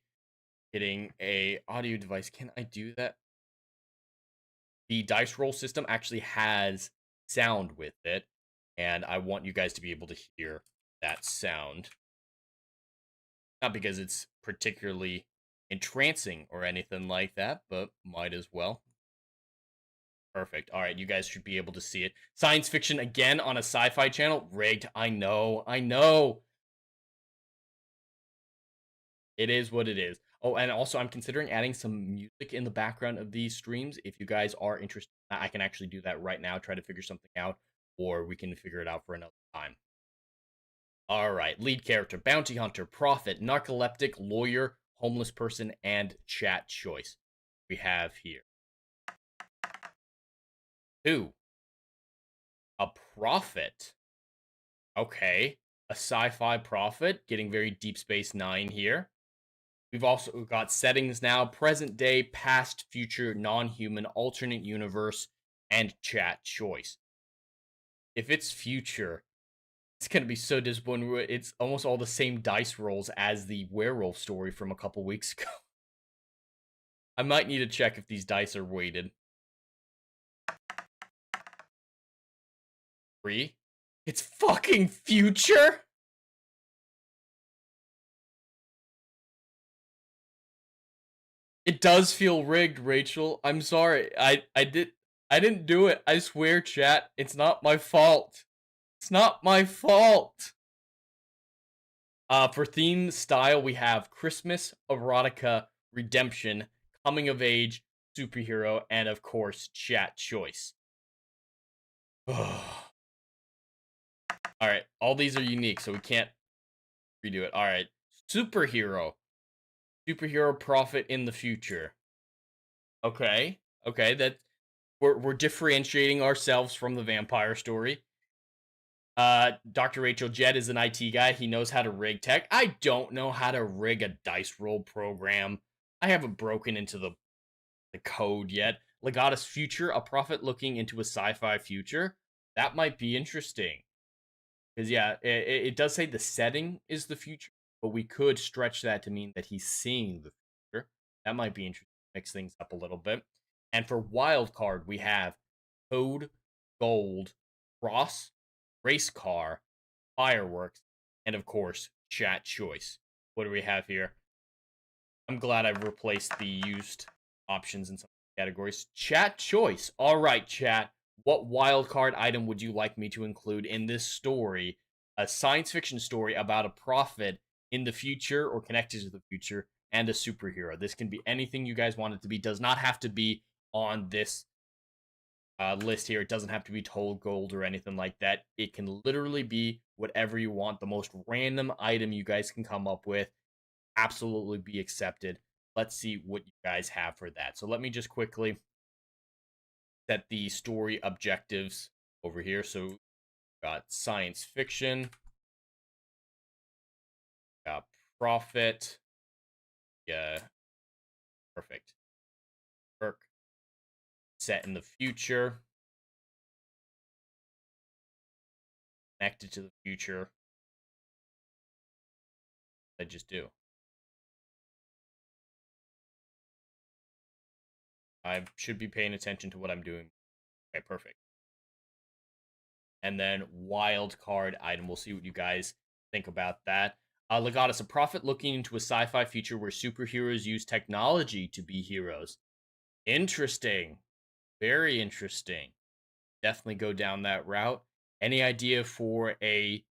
hitting a audio device. Can I do that? The dice roll system actually has sound with it, and I want you guys to be able to hear that sound. Not because it's particularly entrancing or anything like that, but might as well. Perfect. All right, you guys should be able to see it. Science fiction again on a sci-fi channel. Rigged. I know. It is what it is. Oh, and also I'm considering adding some music in the background of these streams. If you guys are interested, I can actually do that right now, try to figure something out, or we can figure it out for another time. All right, lead character, bounty hunter, prophet, narcoleptic, lawyer, homeless person, and chat choice. We have here 2. A prophet. Okay, a sci-fi prophet, getting very Deep Space Nine here. We've also got settings now, present day, past, future, non-human, alternate universe, and chat choice. If it's future, it's going to be so disappointing. It's almost all the same dice rolls as the werewolf story from a couple weeks ago. I might need to check if these dice are weighted. 3. It's fucking future? It does feel rigged, Rachel. I'm sorry. I didn't do it. I swear, chat. It's not my fault. It's not my fault. For theme style, we have Christmas, erotica, redemption, coming of age, superhero, and of course, chat choice. All right, all these are unique, so we can't redo it. All right, superhero, superhero prophet in the future. Okay, that we're differentiating ourselves from the vampire story. Dr. Rachel Jed is an IT guy. He knows how to rig tech. I don't know how to rig a dice roll program. I haven't broken into the code yet. Legatus future, a prophet looking into a sci-fi future. That might be interesting. Because yeah, it does say the setting is the future, but we could stretch that to mean that he's seeing the future. That might be interesting. Mix things up a little bit. And for wild card, we have code, gold, cross, race car, fireworks, and of course, chat choice. What do we have here? I'm glad I've replaced the used options in some categories. Chat choice. All right, chat. What wildcard item would you like me to include in this story? A science fiction story about a prophet in the future or connected to the future and a superhero. This can be anything you guys want it to be. Does not have to be on this list here. It doesn't have to be told gold or anything like that. It can literally be whatever you want. The most random item you guys can come up with. Absolutely be accepted. Let's see what you guys have for that. So let me just quickly set the story objectives over here. So we've got science fiction, got prophet, yeah, perfect. Work set in the future, connected to the future. I just do. I should be paying attention to what I'm doing. Okay, perfect. And then wild card item. We'll see what you guys think about that. Legatus, a prophet looking into a sci-fi future where superheroes use technology to be heroes. Interesting. Very interesting. Definitely go down that route. Any idea for a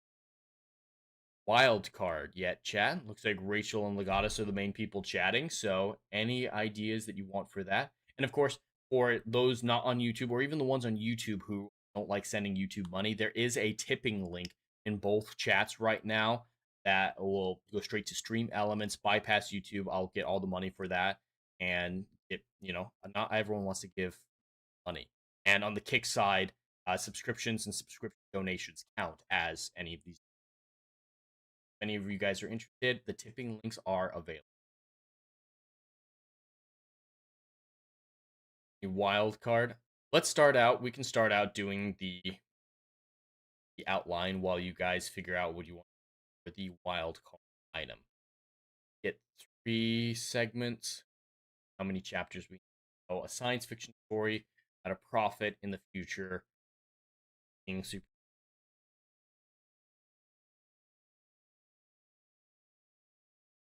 wild card yet, chat? Looks like Rachel and Legatus are the main people chatting. So, any ideas that you want for that? And of course, for those not on YouTube or even the ones on YouTube who don't like sending YouTube money, there is a tipping link in both chats right now that will go straight to Stream Elements, bypass YouTube. I'll get all the money for that. And not everyone wants to give money. And on the Kick side, subscriptions and subscription donations count as any of these. If any of you guys are interested, the tipping links are available. A wild card. Let's start out. We can start out doing the outline while you guys figure out what you want for the wild card item. Get 3 segments. How many chapters we? Oh, a science fiction story about a prophet in the future being super.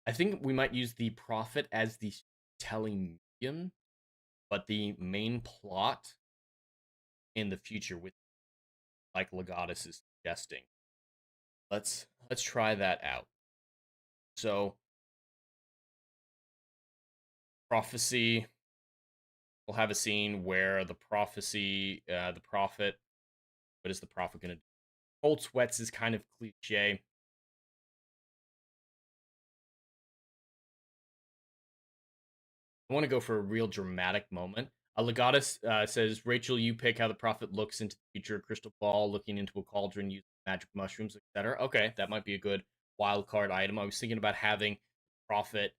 I think we might use the prophet as the telling medium, but the main plot in the future with like Legatus is suggesting. Let's try that out. So prophecy, we'll have a scene where the prophecy, the prophet, what is the prophet gonna do? Cold sweats is kind of cliche. I want to go for a real dramatic moment. Legatus says, Rachel, you pick how the prophet looks into the future, crystal ball, looking into a cauldron, using magic mushrooms, etc. Okay, that might be a good wild card item. I was thinking about having prophet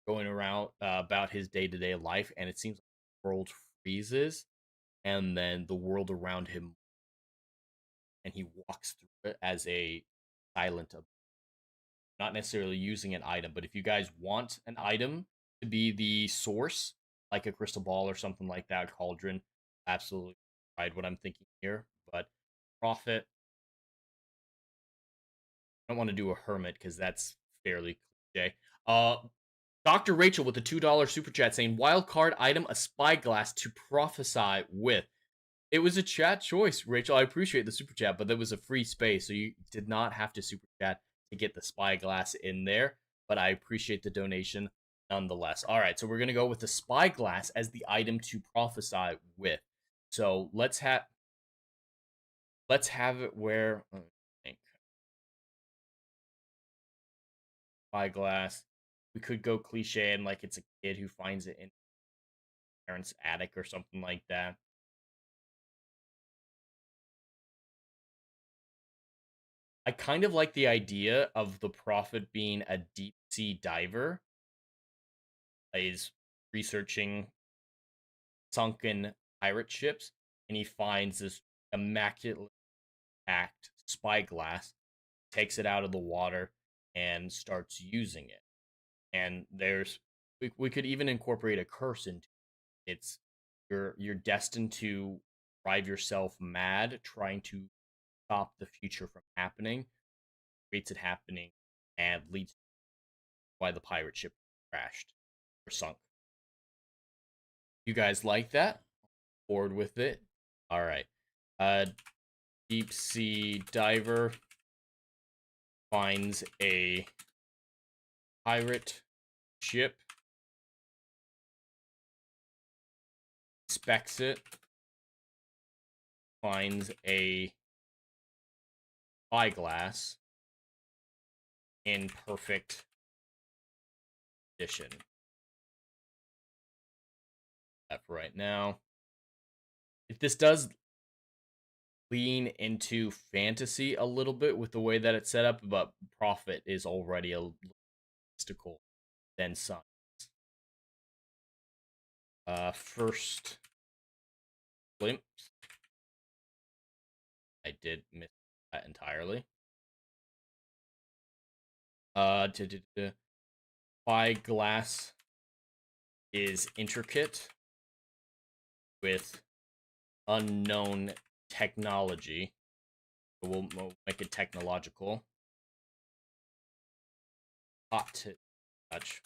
going around about his day-to-day life, and it seems like the world freezes, and then the world around him, and he walks through it as a silent, not necessarily using an item. But if you guys want an item to be the source, like a crystal ball or something like that, cauldron, absolutely right what I'm thinking here. But Prophet. I don't want to do a hermit because that's fairly cliche. Dr. Rachel with the $2 super chat saying wild card item a spyglass to prophesy with. It was a chat choice, Rachel. I appreciate the super chat, but there was a free space, so you did not have to super chat to get the spyglass in there. But I appreciate the donation nonetheless. All right, so we're gonna go with the spyglass as the item to prophesy with. So let's have it where let me think. Spyglass. We could go cliche and like it's a kid who finds it in parents' attic or something like that. I kind of like the idea of the prophet being a deep sea diver. He's researching sunken pirate ships, and he finds this immaculately packed spyglass, takes it out of the water, and starts using it. And we could even incorporate a curse into it. It's you're destined to drive yourself mad trying to stop the future from happening, creates it happening, and leads to why the pirate ship crashed or sunk. You guys like that? Bored with it? All right. Uh, deep sea diver finds a pirate ship, inspects it, finds a spyglass in perfect condition. That for right now. If this does lean into fantasy a little bit with the way that it's set up, but Prophet is already a mystical than science. First glimpse. I did miss that entirely. Spyglass is intricate with unknown technology. We'll make it technological. Hot to touch.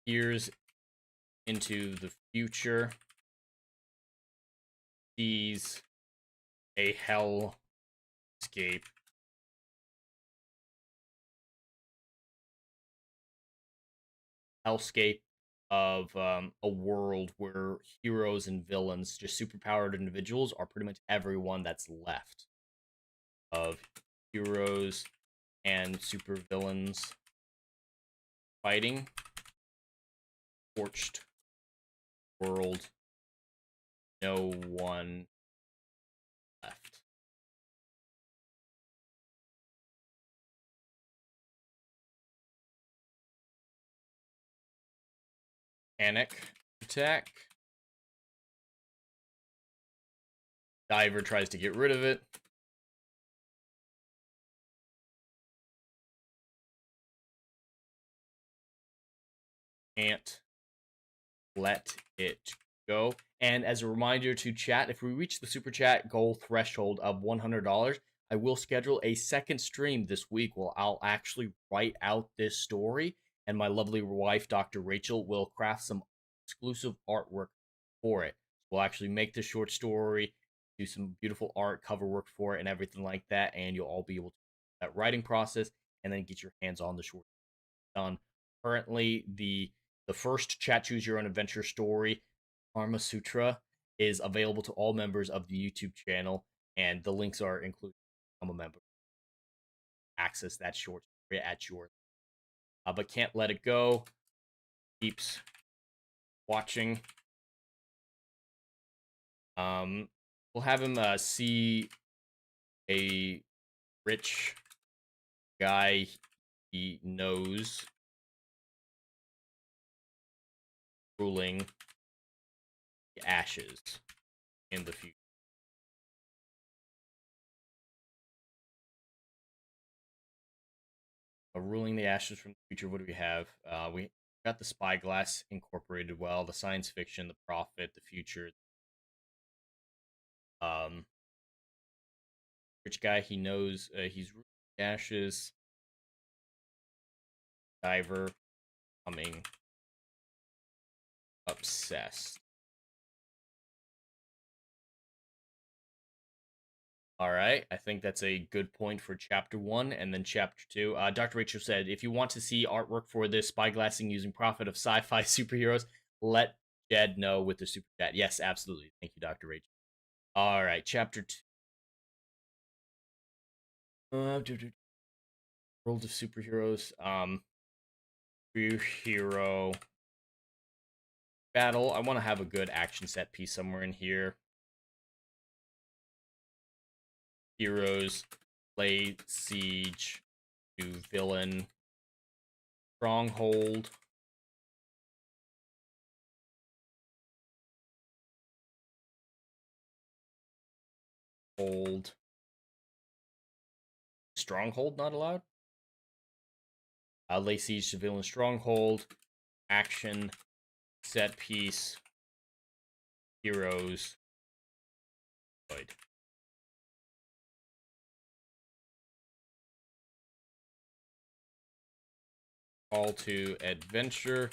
Peers into the future. Sees a hellscape. Hellscape of a world where heroes and villains, just superpowered individuals, are pretty much everyone that's left. Of heroes and supervillains fighting. Torched world. No one left. Panic attack. Diver tries to get rid of it. Can't let it go. And as a reminder to chat, if we reach the super chat goal threshold of $100, I will schedule a second stream this week where I'll actually write out this story, and my lovely wife, Dr. Rachel, will craft some exclusive artwork for it. We'll actually make the short story, do some beautiful art, cover work for it, and everything like that, and you'll all be able to do that writing process and then get your hands on the short done. Currently, the first Chat Choose Your Own Adventure story, Karma Sutra, is available to all members of the YouTube channel, and the links are included. I'm a member. Access that short story at your. But can't let it go. Keeps watching. We'll have him see a rich guy he knows ruling the ashes in the future. Ruling the ashes from the future. What do we have? We got the spyglass incorporated well, the science fiction, the prophet, the future. Rich guy, he knows he's ashes. Diver, becoming obsessed. All right, I think that's a good point for chapter 1 and then chapter 2. Dr. Rachel said, if you want to see artwork for this spyglassing using Prophet of Sci-Fi superheroes, let Jed know with the super chat. Yes, absolutely. Thank you, Dr. Rachel. All right, chapter 2. World of superheroes. Superhero battle. I want to have a good action set piece somewhere in here. Heroes lay siege to villain stronghold. Stronghold not allowed. Lay siege to villain stronghold. Action set piece. Heroes. Void. Call to adventure.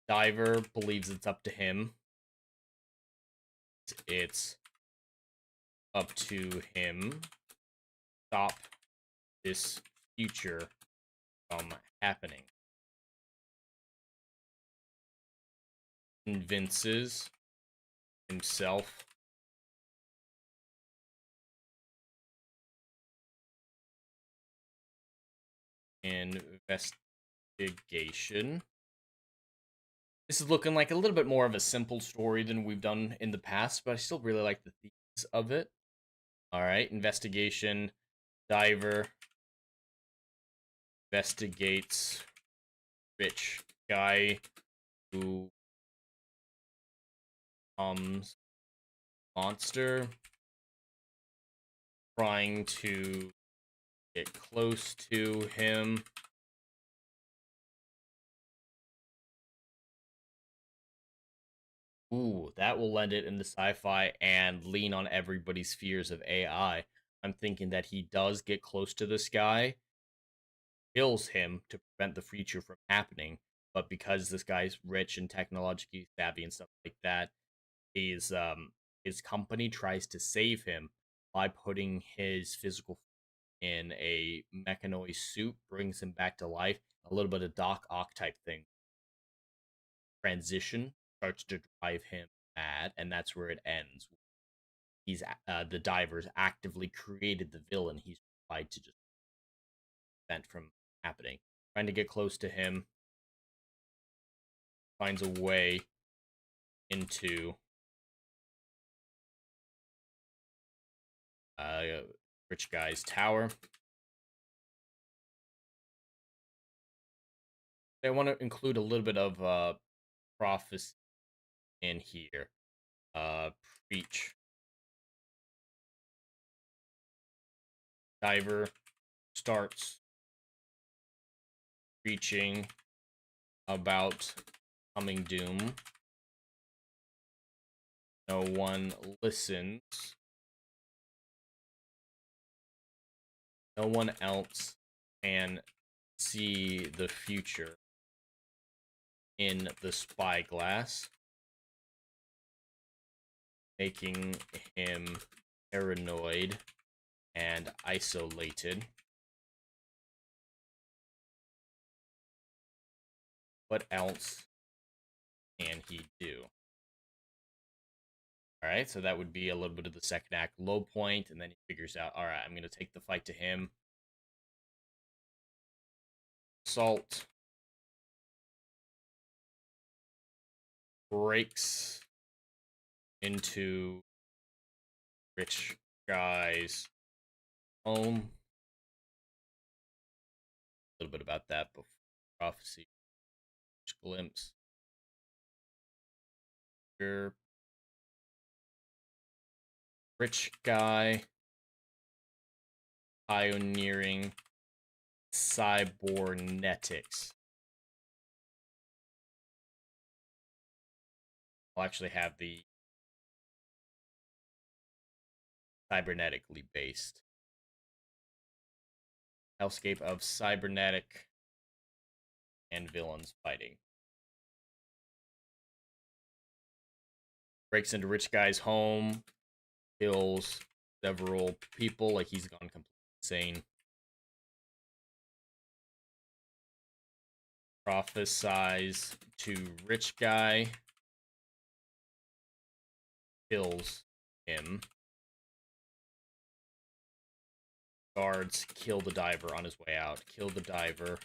Diver believes it's up to him. It's up to him. Stop this future from happening. Convinces himself investigation. This is looking like a little bit more of a simple story than we've done in the past, but I still really like the themes of it. All right, investigation. Diver investigates rich guy who becomes monster, trying to get close to him. Ooh, that will lend it into sci-fi and lean on everybody's fears of AI. I'm thinking that he does get close to this guy, kills him to prevent the future from happening, but because this guy's rich and technologically savvy and stuff like that, his company tries to save him by putting his physical in a mechanoid suit, brings him back to life. A little bit of Doc Ock type thing. Transition starts to drive him mad, and that's where it ends. He's the divers actively created the villain he's tried to just prevent from happening. Trying to get close to him, finds a way into rich guy's tower. I want to include a little bit of prophecy in here. Preach. Diver starts preaching about coming doom. No one listens. No one else can see the future in the spyglass, making him paranoid and isolated. What else can he do? All right, so that would be a little bit of the second act low point, and then he figures out, all right, I'm going to take the fight to him. Assault. Breaks into rich guy's home. A little bit about that before prophecy. Glimpse. Here. Rich guy pioneering cybernetics. I'll actually have the cybernetically based hellscape of cybernetic and villains fighting. Breaks into rich guy's home, kills several people, like he's gone completely insane. Prophesies to rich guy, kills him. Guards kill the diver on his way out. Kill the diver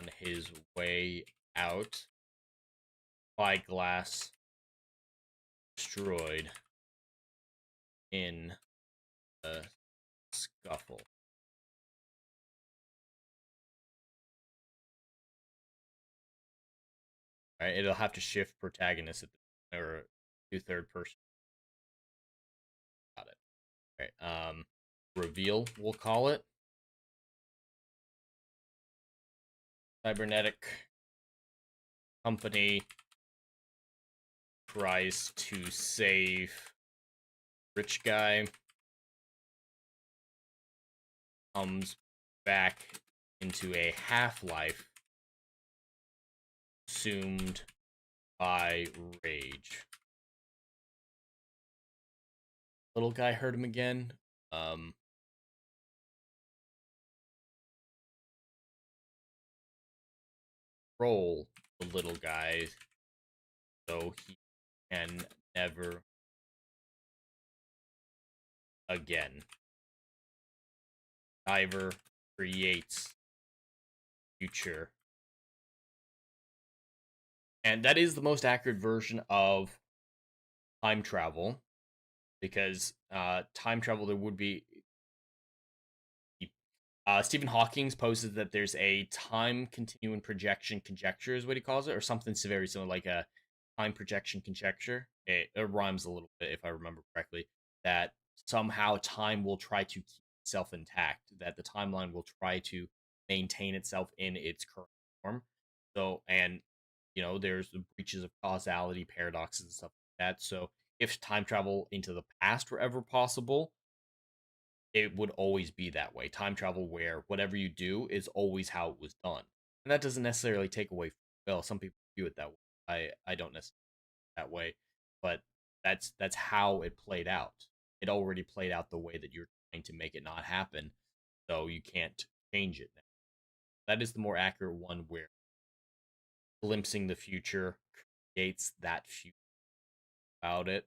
on his way out. Spyglass destroyed in a scuffle. Alright, it'll have to shift protagonist or do third person. Got it. Alright, reveal, we'll call it. Cybernetic company tries to save rich guy, comes back into a half-life consumed by rage. Little guy hurt him again. Roll the little guy so he can never again. Diver creates future. And that is the most accurate version of time travel, because time travel, there would be Stephen Hawking poses that there's a time continuum projection conjecture, is what he calls it, or something very similar, like a time projection conjecture. It rhymes a little bit, if I remember correctly, that somehow time will try to keep itself intact, that the timeline will try to maintain itself in its current form. So, and there's the breaches of causality, paradoxes, and stuff like that. So, if time travel into the past were ever possible, it would always be that way. Time travel where whatever you do is always how it was done. And that doesn't necessarily take away well, some people view it that way. I don't necessarily that way, but that's how it played out. It already played out the way that you're trying to make it not happen, so you can't change it now. That is the more accurate one, where glimpsing the future creates that future about it,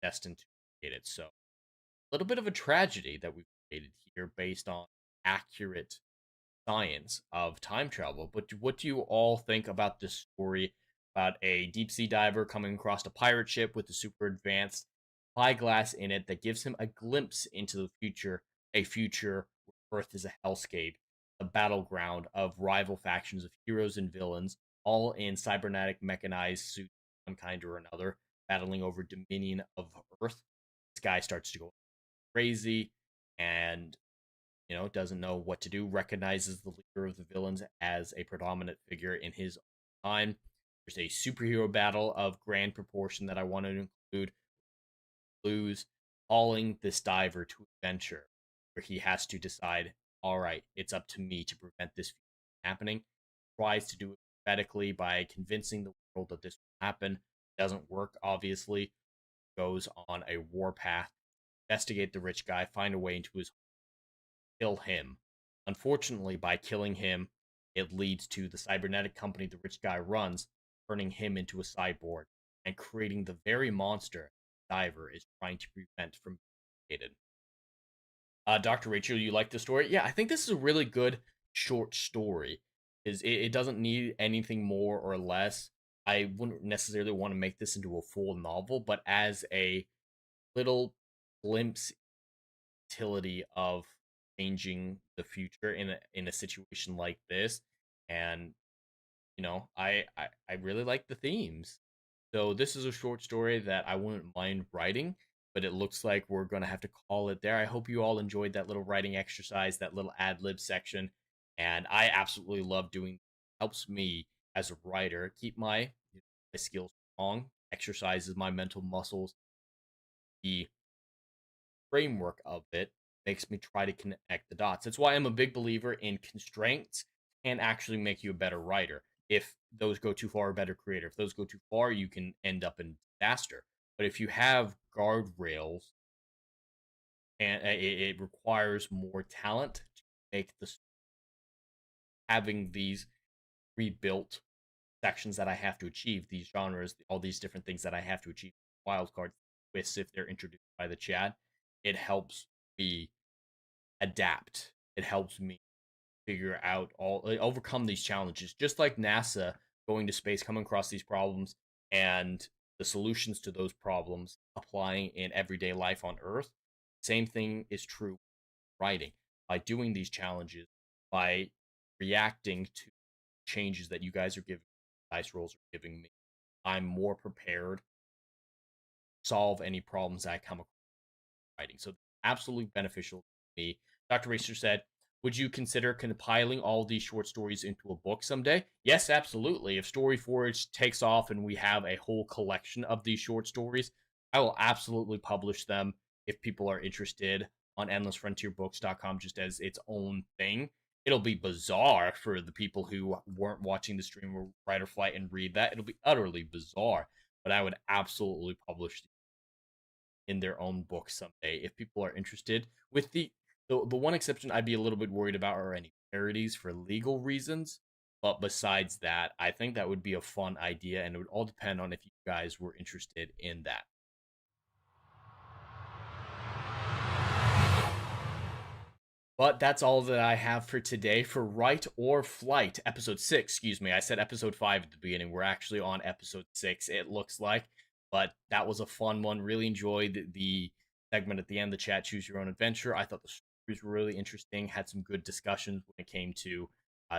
destined to create it. So a little bit of a tragedy that we've created here based on accurate science of time travel. But what do you all think about this story about a deep sea diver coming across a pirate ship with a super advanced spyglass in it that gives him a glimpse into the future, a future where Earth is a hellscape, a battleground of rival factions of heroes and villains, all in cybernetic mechanized suits of one kind or another, battling over dominion of Earth? This guy starts to go crazy and doesn't know what to do, recognizes the leader of the villains as a predominant figure in his time. There's a superhero battle of grand proportion that I want to include. Blues calling this diver to adventure, where he has to decide, all right, it's up to me to prevent this from happening. Tries to do it prophetically by convincing the world that this will happen. Doesn't work, obviously. Goes on a warpath, investigate the rich guy, find a way into his home, kill him. Unfortunately, by killing him, it leads to the cybernetic company the rich guy runs turning him into a cyborg and creating the very monster diver is trying to prevent from being created. Dr. Rachel, you like the story? Yeah, I think this is a really good short story. It doesn't need anything more or less. I wouldn't necessarily want to make this into a full novel, but as a little glimpse utility of changing the future in a situation like this, and I really like the themes. So this is a short story that I wouldn't mind writing. but it looks like we're going to have to call it there. I hope you all enjoyed that little writing exercise, that little ad lib section, and I absolutely love doing it. Helps me as a writer keep my skills strong, exercises my mental muscles. The framework of it makes me try to connect the dots. That's why I'm a big believer in constraints can actually make you a better writer. If those go too far, a better creator. If those go too far, you can end up in disaster. But if you have guardrails, and it requires more talent to make this having these rebuilt sections that I have to achieve, these genres, all these different things that I have to achieve, wildcard twists if they're introduced by the chat, it helps me adapt. It helps me figure out overcome these challenges. Just like NASA going to space, coming across these problems and the solutions to those problems applying in everyday life on Earth. Same thing is true writing. By doing these challenges, by reacting to changes that you guys are giving, dice rolls are giving me, I'm more prepared to solve any problems I come across writing. So absolutely beneficial to me. Dr. Racer said, would you consider compiling all these short stories into a book someday? Yes, absolutely. If Story Forge takes off and we have a whole collection of these short stories, I will absolutely publish them if people are interested on endlessfrontierbooks.com just as its own thing. It'll be bizarre for the people who weren't watching the stream or Writer Flight and read that. It'll be utterly bizarre, but I would absolutely publish in their own book someday if people are interested. With the one exception I'd be a little bit worried about are any parodies for legal reasons. But besides that, I think that would be a fun idea, and it would all depend on if you guys were interested in that. But that's all that I have for today for Write or Flight, episode 6. Excuse me, I said episode 5 at the beginning. We're actually on episode 6, it looks like. But that was a fun one. Really enjoyed the segment at the end, the chat Choose Your Own Adventure. I thought the stories were really interesting. Had some good discussions when it came to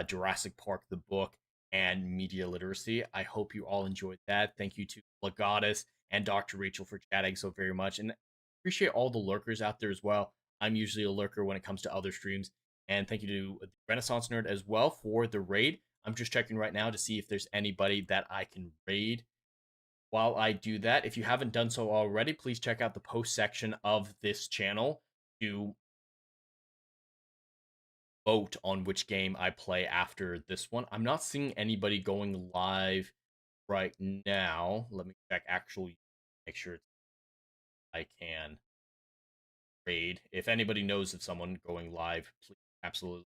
Jurassic Park, the book, and media literacy. I hope you all enjoyed that. Thank you to Legatus and Dr. Rachel for chatting so very much. And appreciate all the lurkers out there as well. I'm usually a lurker when it comes to other streams. And thank you to the Renaissance Nerd as well for the raid. I'm just checking right now to see if there's anybody that I can raid. While I do that, if you haven't done so already, please check out the post section of this channel to vote on which game I play after this one. I'm not seeing anybody going live right now. Let me check actually, make sure I can raid. If anybody knows of someone going live, please absolutely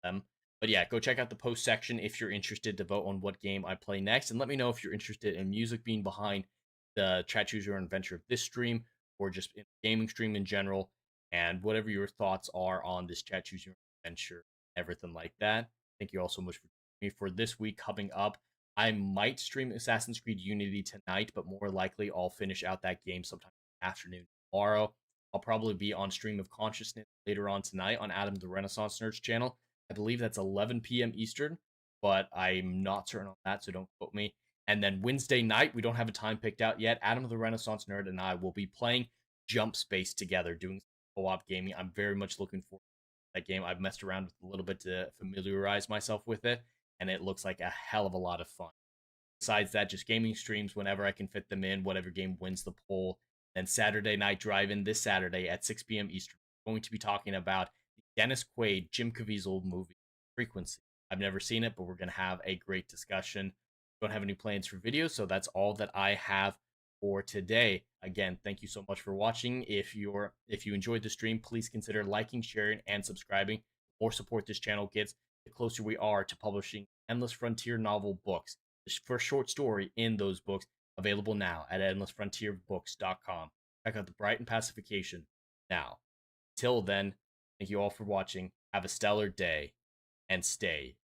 them. But yeah, go check out the post section if you're interested to vote on what game I play next, and let me know if you're interested in music being behind the Chat Choose Your Own Adventure of this stream or just in gaming stream in general, and whatever your thoughts are on this Chat Choose Your Own Adventure, everything like that. Thank you all so much for me for this week. Coming up, I might stream Assassin's Creed Unity tonight, but more likely I'll finish out that game sometime afternoon tomorrow. I'll probably be on Stream of Consciousness later on tonight on Adam the Renaissance Nerd's channel. I believe that's 11 p.m. Eastern, but I'm not certain on that, so don't quote me. And then Wednesday night, we don't have a time picked out yet. Adam the Renaissance Nerd and I will be playing Jump Space together, doing co-op gaming. I'm very much looking forward to that game. I've messed around with a little bit to familiarize myself with it, and it looks like a hell of a lot of fun. Besides that, just gaming streams whenever I can fit them in, whatever game wins the poll. Then Saturday Night Drive-In this Saturday at 6 p.m. Eastern. We're going to be talking about the Dennis Quaid, Jim Caviezel movie, Frequency. I've never seen it, but we're going to have a great discussion. Don't have any plans for videos, so that's all that I have for today. Again, thank you so much for watching. If you enjoyed the stream, please consider liking, sharing, and subscribing. The more support this channel gets, the closer we are to publishing Endless Frontier novel books. The first short story in those books available now at endlessfrontierbooks.com. Check out The Brighton Pacification now. Till then, thank you all for watching. Have a stellar day and stay